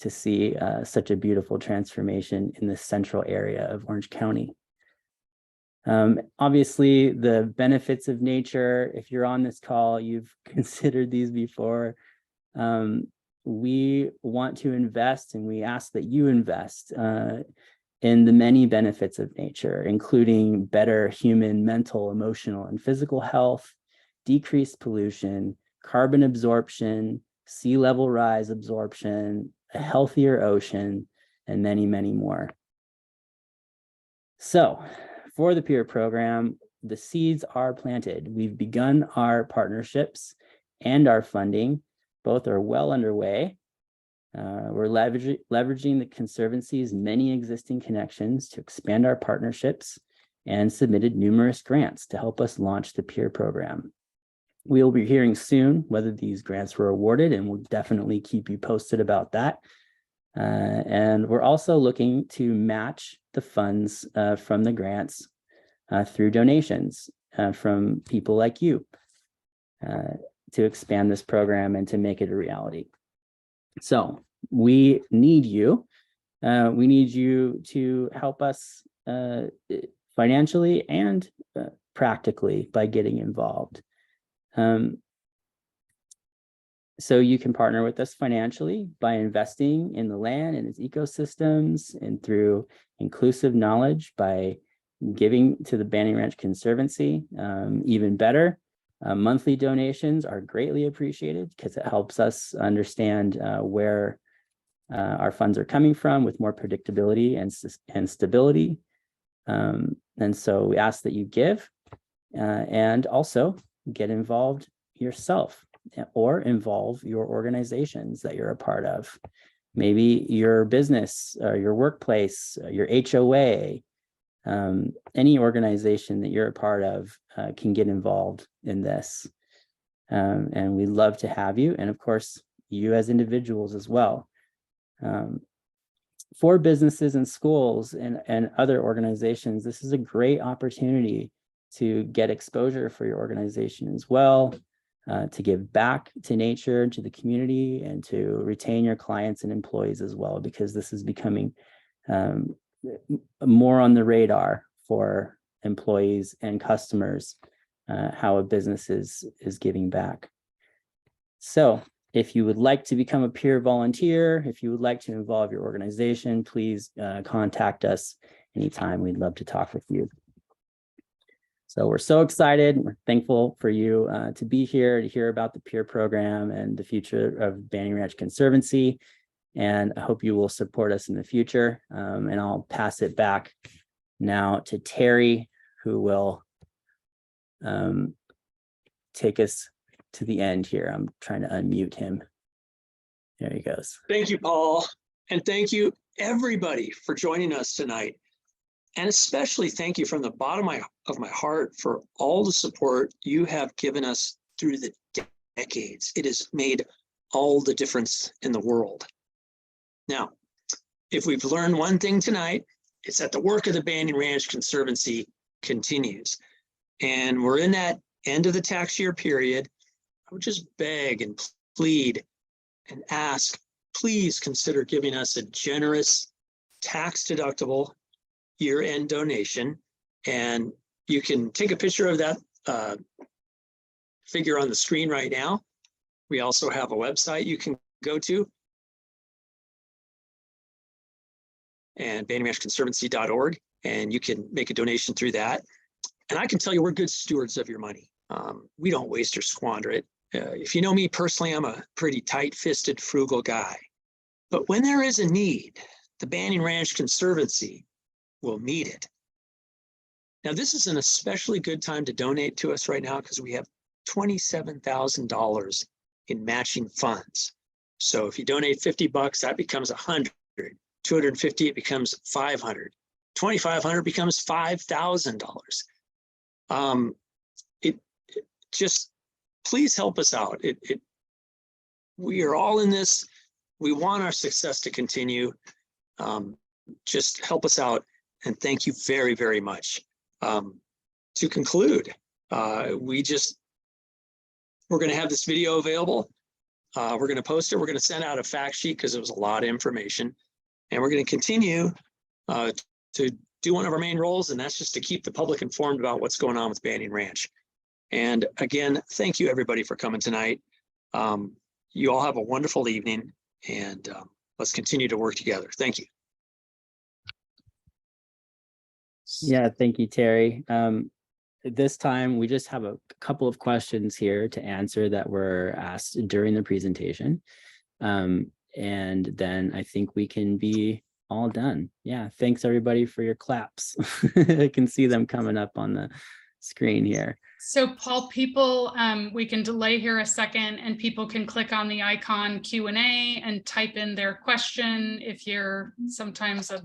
to see such a beautiful transformation in the central area of Orange County. Obviously, the benefits of nature, if you're on this call, you've considered these before. We want to invest, and we ask that you invest in the many benefits of nature, including better human, mental, emotional, and physical health, decreased pollution, carbon absorption, sea level rise absorption, a healthier ocean, and many, many more. So for the peer program, the seeds are planted. We've begun our partnerships and our funding. Both are well underway. We're leveraging the Conservancy's many existing connections to expand our partnerships and submitted numerous grants to help us launch the peer program. We'll be hearing soon whether these grants were awarded, and we'll definitely keep you posted about that. And we're also looking to match the funds from the grants through donations from people like you to expand this program and to make it a reality. So we need you. We need you to help us financially and practically by getting involved. So you can partner with us financially by investing in the land and its ecosystems, and through inclusive knowledge by giving to the Banning Ranch Conservancy. Even better, monthly donations are greatly appreciated because it helps us understand where our funds are coming from with more predictability and stability. And so we ask that you give and also get involved yourself or involve your organizations that you're a part of. Maybe your business or your workplace, your HOA, any organization that you're a part of can get involved in this. And we'd love to have you. And of course, you as individuals as well. For businesses and schools and other organizations, this is a great opportunity to get exposure for your organization as well, to give back to nature, to the community, and to retain your clients and employees as well, because this is becoming more on the radar for employees and customers, how a business is giving back. So if you would like to become a peer volunteer, if you would like to involve your organization, please contact us anytime. We'd love to talk with you. So we're so excited. We're thankful for you to be here to hear about the peer program and the future of Banning Ranch Conservancy. And I hope you will support us in the future. And I'll pass it back now to Terry, who will take us to the end here. I'm trying to unmute him. There he goes. Thank you, Paul. And thank you everybody for joining us tonight. And especially thank you from the bottom of my heart for all the support you have given us through the decades. It has made all the difference in the world. Now, if we've learned one thing tonight, it's that the work of the Banyan Ranch Conservancy continues. And we're in that end of the tax year period. I would just beg and plead and ask, please consider giving us a generous tax-deductible year-end donation. And you can take a picture of that figure on the screen right now. We also have a website you can go to, and banyanranchconservancy.org, and you can make a donation through that. And I can tell you we're good stewards of your money. We don't waste or squander it. If you know me personally, I'm a pretty tight-fisted, frugal guy. But when there is a need, the Banyan Ranch Conservancy will meet it. Now, this is an especially good time to donate to us right now because we have $27,000 in matching funds. So if you donate $50, that becomes $100. 250, it becomes $500. 2,500 becomes $5,000. It just, please help us out. We are all in this. We want our success to continue. Just help us out. And thank you very, very much. To conclude, we're going to have this video available. We're going to post it. We're going to send out a fact sheet because it was a lot of information. And we're going to continue to do one of our main roles, and that's just to keep the public informed about what's going on with Banyan Ranch. And again, thank you everybody for coming tonight. You all have a wonderful evening, and let's continue to work together. Thank you. Yeah, thank you, Terry. This time, we just have a couple of questions here to answer that were asked during the presentation. And then I think we can be all done. Yeah, thanks everybody for your claps. I can see them coming up on the screen here. So Paul, people, we can delay here a second and people can click on the icon Q&A and type in their question. If you're sometimes a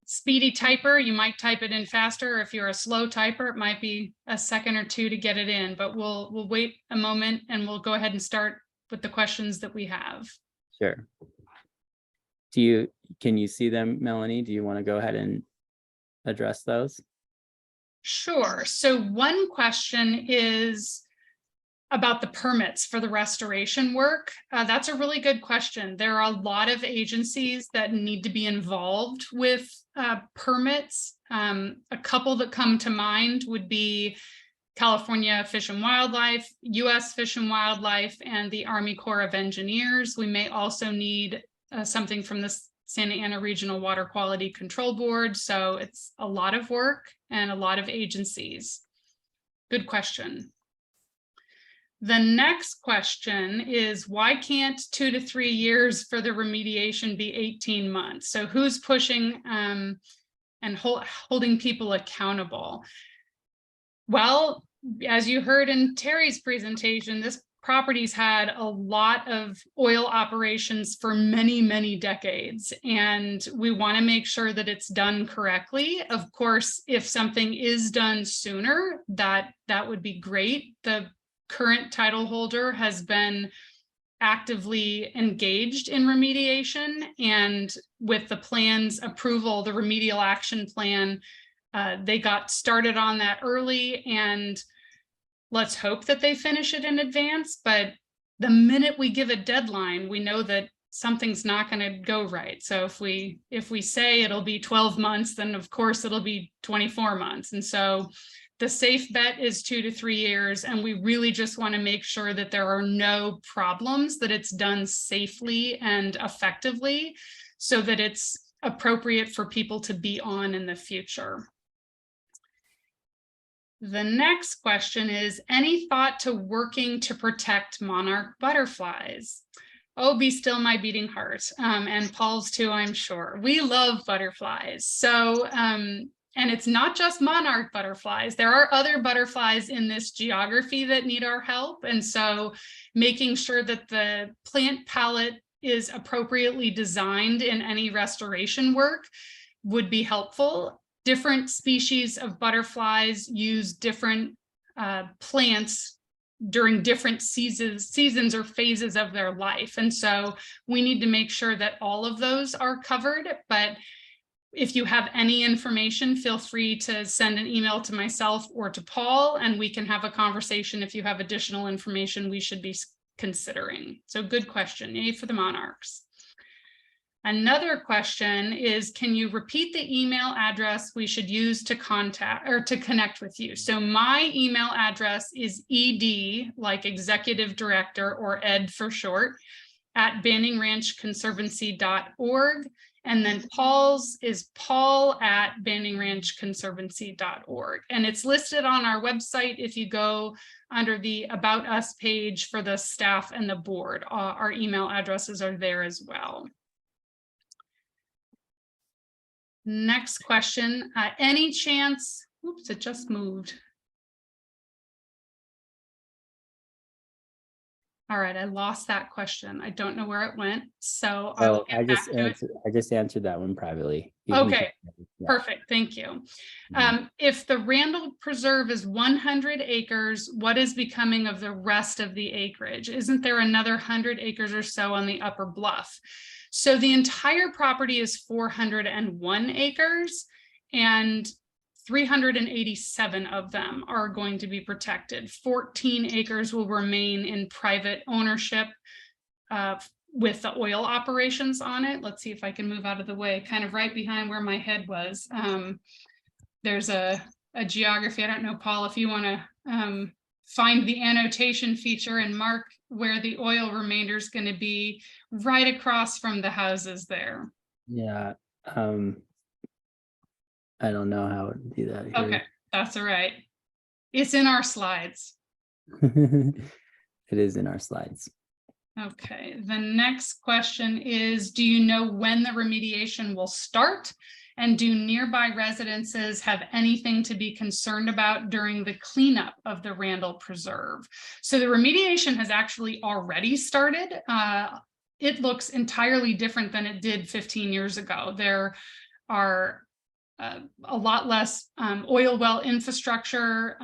speedy typer, you might type it in faster. If you're a slow typer, it might be a second or two to get it in, but we'll wait a moment and we'll go ahead and start with the questions that we have. Sure. Can you see them, Melanie? Do you want to go ahead and address those? Sure. So one question is about the permits for the restoration work. That's a really good question. There are a lot of agencies that need to be involved with permits. A couple that come to mind would be California Fish and Wildlife, U.S. Fish and Wildlife, and the Army Corps of Engineers. We may also need something from the Santa Ana Regional Water Quality Control Board. So it's a lot of work and a lot of agencies. Good question. The next question is, why can't 2 to 3 years for the remediation be 18 months? So who's pushing and holding people accountable? Well, as you heard in Terry's presentation, this property's had a lot of oil operations for many, many decades, and we want to make sure that it's done correctly. Of course, if something is done sooner, that would be great. The current title holder has been actively engaged in remediation, and with the plan's approval, the remedial action plan, they got started on that early, and let's hope that they finish it in advance. But the minute we give a deadline, we know that something's not going to go right. So if we say it'll be 12 months, then of course it'll be 24 months. And so the safe bet is 2 to 3 years. And we really just want to make sure that there are no problems, that it's done safely and effectively so that it's appropriate for people to be on in the future. The next question is, any thought to working to protect monarch butterflies? Oh, be still my beating heart, and Paul's too, I'm sure. We love butterflies. So, and it's not just monarch butterflies. There are other butterflies in this geography that need our help. And so making sure that the plant palette is appropriately designed in any restoration work would be helpful. Different species of butterflies use different plants during different seasons or phases of their life. And so we need to make sure that all of those are covered. But if you have any information, feel free to send an email to myself or to Paul, and we can have a conversation if you have additional information we should be considering. So good question. Yay for the monarchs. Another question is, can you repeat the email address we should use to contact or to connect with you? So my email address is ed, like executive director, or ed for short, at banningranchconservancy.org. And then Paul's is paul@banningranchconservancy.org. And it's listed on our website if you go under the About Us page for the staff and the board. Our email addresses are there as well. Next question, any chance, oops, it just moved. All right, I lost that question. I don't know where it went. So I just answered that one privately. Okay, perfect. Thank you. If the Randall Preserve is 100 acres, what is becoming of the rest of the acreage? Isn't there another 100 acres or so on the upper bluff? So the entire property is 401 acres, and 387 of them are going to be protected. 14 acres will remain in private ownership with the oil operations on it. Let's see if I can move out of the way, kind of right behind where my head was. There's a geography. I don't know, Paul, if you want to find the annotation feature and mark where the oil remainder is going to be, right across from the houses there. Yeah. I don't know how to do that here. Okay, that's all right. It's in our slides. It is in our slides. Okay, the next question is, do you know when the remediation will start? And do nearby residences have anything to be concerned about during the cleanup of the Randall Preserve? So the remediation has actually already started. It looks entirely different than it did 15 years ago. There are a lot less oil well infrastructure.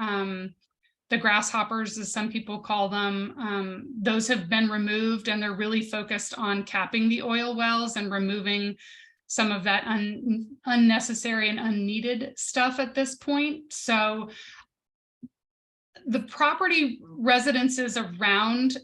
The grasshoppers, as some people call them, those have been removed, and they're really focused on capping the oil wells and removing some of that unnecessary and unneeded stuff at this point. So the property residences around,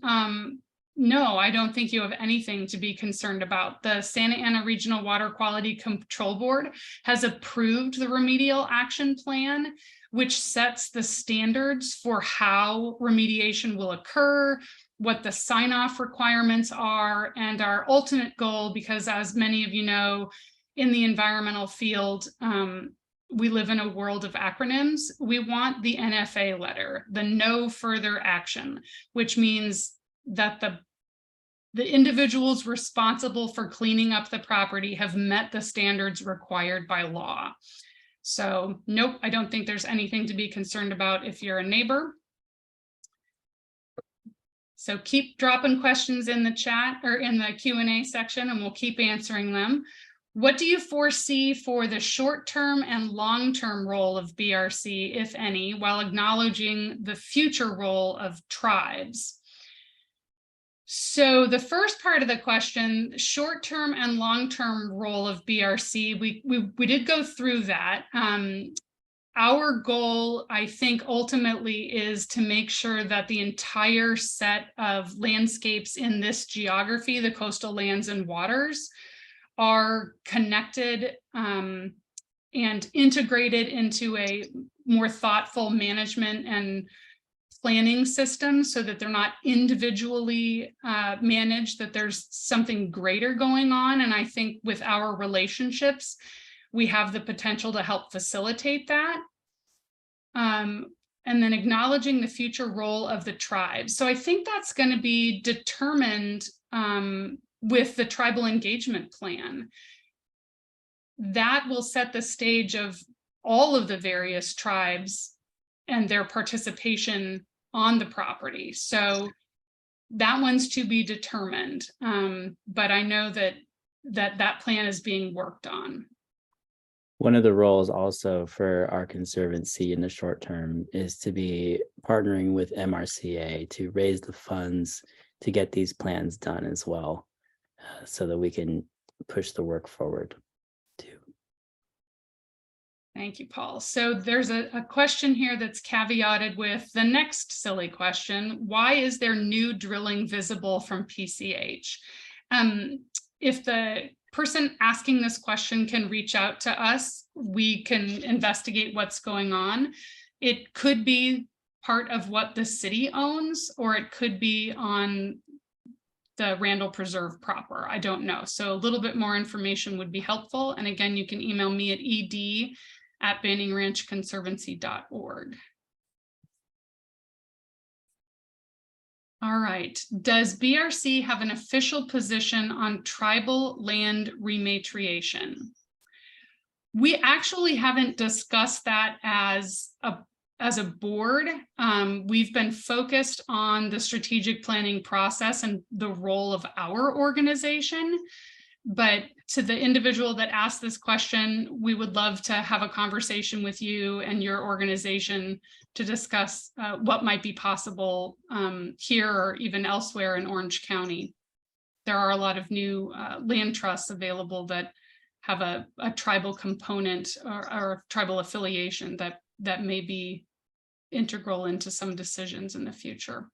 no, I don't think you have anything to be concerned about. The Santa Ana Regional Water Quality Control Board has approved the remedial action plan, which sets the standards for how remediation will occur, what the sign-off requirements are, and our ultimate goal, because as many of you know, in the environmental field, we live in a world of acronyms. We want the NFA letter, the no further action, which means that the individuals responsible for cleaning up the property have met the standards required by law. So nope, I don't think there's anything to be concerned about if you're a neighbor. So keep dropping questions in the chat or in the Q&A section, and we'll keep answering them. What do you foresee for the short-term and long-term role of BRC, if any, while acknowledging the future role of tribes? So the first part of the question, short-term and long-term role of BRC, we did go through that. Our goal, I think, ultimately is to make sure that the entire set of landscapes in this geography, the coastal lands and waters, are connected and integrated into a more thoughtful management and planning system, so that they're not individually managed, that there's something greater going on. And I think with our relationships, we have the potential to help facilitate that. And then acknowledging the future role of the tribes. So I think that's going to be determined with the tribal engagement plan. That will set the stage of all of the various tribes and their participation on the property. So that one's to be determined. But I know that plan is being worked on. One of the roles also for our Conservancy in the short term is to be partnering with MRCA to raise the funds to get these plans done as well, so that we can push the work forward too. Thank you, Paul. So there's a question here that's caveated with the next silly question. Why is there new drilling visible from PCH? If the person asking this question can reach out to us, we can investigate what's going on. It could be part of what the city owns, or it could be on the Randall Preserve proper. I don't know. So a little bit more information would be helpful. And again, you can email me at ed@banningranchconservancy.org. All right. Does BRC have an official position on tribal land rematriation? We actually haven't discussed that as a board. We've been focused on the strategic planning process and the role of our organization. But to the individual that asked this question, we would love to have a conversation with you and your organization to discuss what might be possible here or even elsewhere in Orange County. There are a lot of new land trusts available that have a tribal component or tribal affiliation that may be integral into some decisions in the future.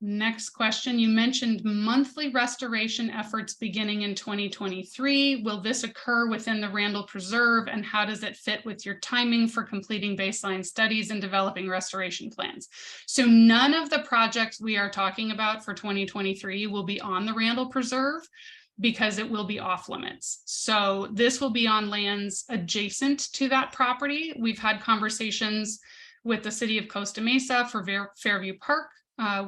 Next question, you mentioned monthly restoration efforts beginning in 2023. Will this occur within the Randall Preserve, and how does it fit with your timing for completing baseline studies and developing restoration plans? So none of the projects we are talking about for 2023 will be on the Randall Preserve, because it will be off limits. So this will be on lands adjacent to that property. We've had conversations with the city of Costa Mesa for Fairview Park.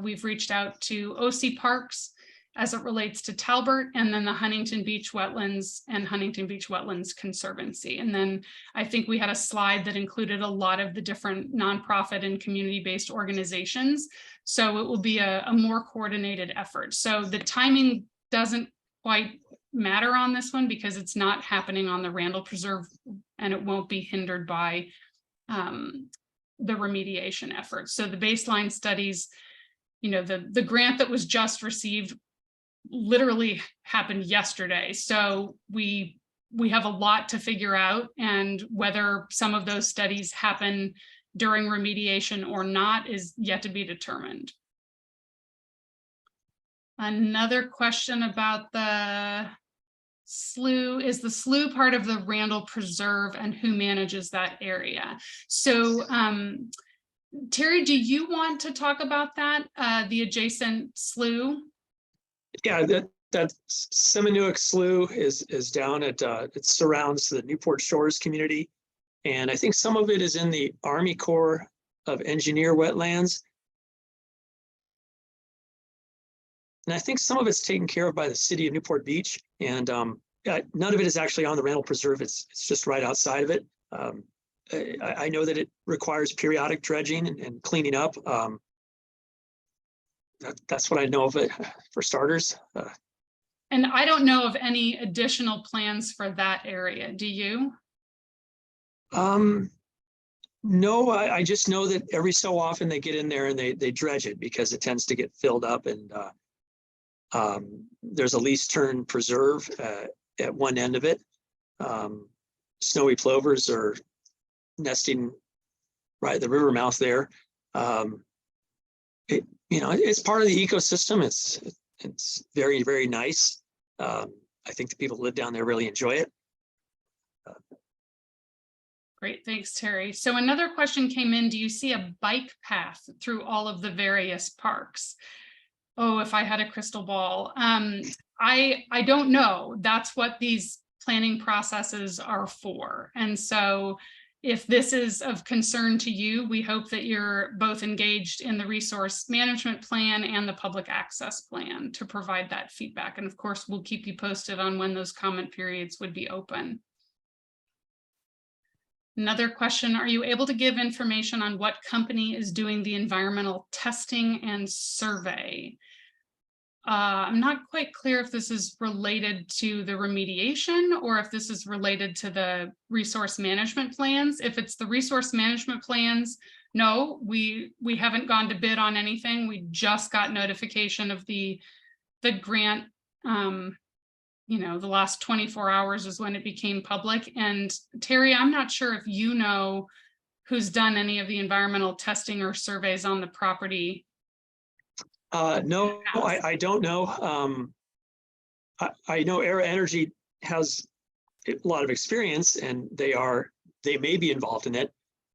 We've reached out to OC Parks as it relates to Talbert, and then the Huntington Beach Wetlands and Huntington Beach Wetlands Conservancy. And then I think we had a slide that included a lot of the different nonprofit and community-based organizations. So it will be a more coordinated effort. So the timing doesn't quite matter on this one because it's not happening on the Randall Preserve, and it won't be hindered by the remediation efforts. So the baseline studies, you know, the grant that was just received literally happened yesterday. So we have a lot to figure out, and whether some of those studies happen during remediation or not is yet to be determined. Another question about the slough. Is the slough part of the Randall Preserve, and who manages that area? So Terry, do you want to talk about that, the adjacent slough? Yeah, that Seminole Slough is down at, it surrounds the Newport Shores community. And I think some of it is in the Army Corps of Engineer wetlands. And I think some of it's taken care of by the city of Newport Beach. And none of it is actually on the Randall Preserve. It's just right outside of it. I know that it requires periodic dredging and cleaning up. That's what I know of it for starters. And I don't know of any additional plans for that area. Do you? No, I just know that every so often they get in there and they dredge it because it tends to get filled up. And there's a least turn preserve at one end of it. Snowy plovers are nesting right at the river mouth there. It's part of the ecosystem. It's very, very nice. I think the people who live down there really enjoy it. Great, thanks, Terry. So another question came in. Do you see a bike path through all of the various parks? Oh, if I had a crystal ball. I don't know. That's what these planning processes are for. And so if this is of concern to you, we hope that you're both engaged in the resource management plan and the public access plan to provide that feedback. And of course, we'll keep you posted on when those comment periods would be open. Another question, are you able to give information on what company is doing the environmental testing and survey? I'm not quite clear if this is related to the remediation or if this is related to the resource management plans. If it's the resource management plans, no, we haven't gone to bid on anything. We just got notification of the grant. You know, the last 24 hours is when it became public. And Terry, I'm not sure if you know who's done any of the environmental testing or surveys on the property. No, I don't know. I know Era Energy has a lot of experience and they may be involved in it,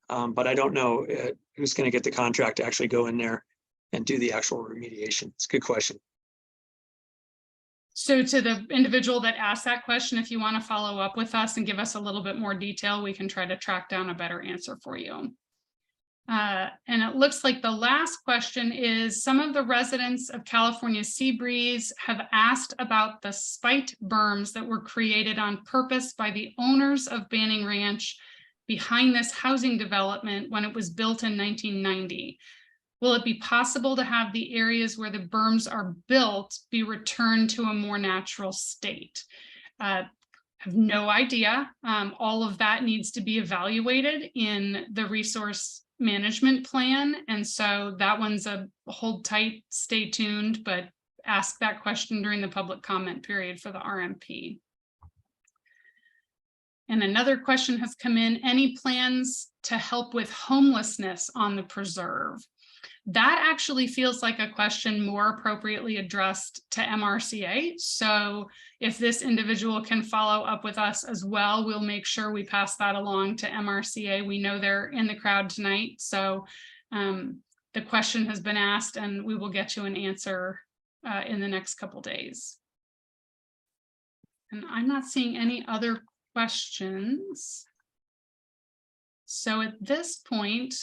but I don't know who's going to get the contract to actually go in there and do the actual remediation. It's a good question. So to the individual that asked that question, if you want to follow up with us and give us a little bit more detail, we can try to track down a better answer for you. And it looks like the last question is, some of the residents of California Seabreeze have asked about the spite berms that were created on purpose by the owners of Banning Ranch behind this housing development when it was built in 1990. Will it be possible to have the areas where the berms are built be returned to a more natural state? I have no idea. All of that needs to be evaluated in the resource management plan. And so that one's a hold tight, stay tuned, but ask that question during the public comment period for the RMP. And another question has come in, any plans to help with homelessness on the preserve? That actually feels like a question more appropriately addressed to MRCA. So if this individual can follow up with us as well, we'll make sure we pass that along to MRCA. We know they're in the crowd tonight. So the question has been asked and we will get you an answer in the next couple days. And I'm not seeing any other questions. So at this point,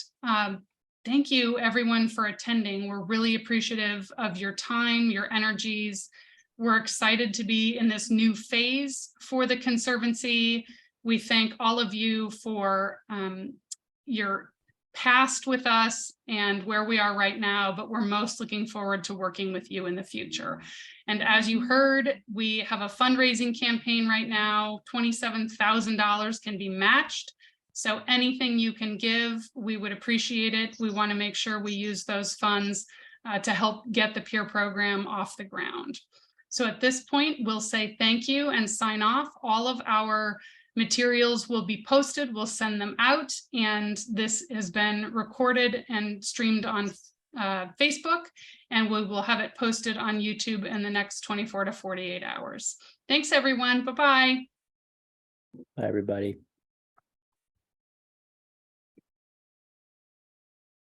thank you everyone for attending. We're really appreciative of your time, your energies. We're excited to be in this new phase for the Conservancy. We thank all of you for your past with us and where we are right now, but we're most looking forward to working with you in the future. And as you heard, we have a fundraising campaign right now. $27,000 can be matched. So anything you can give, we would appreciate it. We want to make sure we use those funds to help get the peer program off the ground. So at this point, we'll say thank you and sign off. All of our materials will be posted. We'll send them out. And this has been recorded and streamed on Facebook. And we will have it posted on YouTube in the next 24 to 48 hours. Thanks, everyone. Bye-bye. Bye, everybody.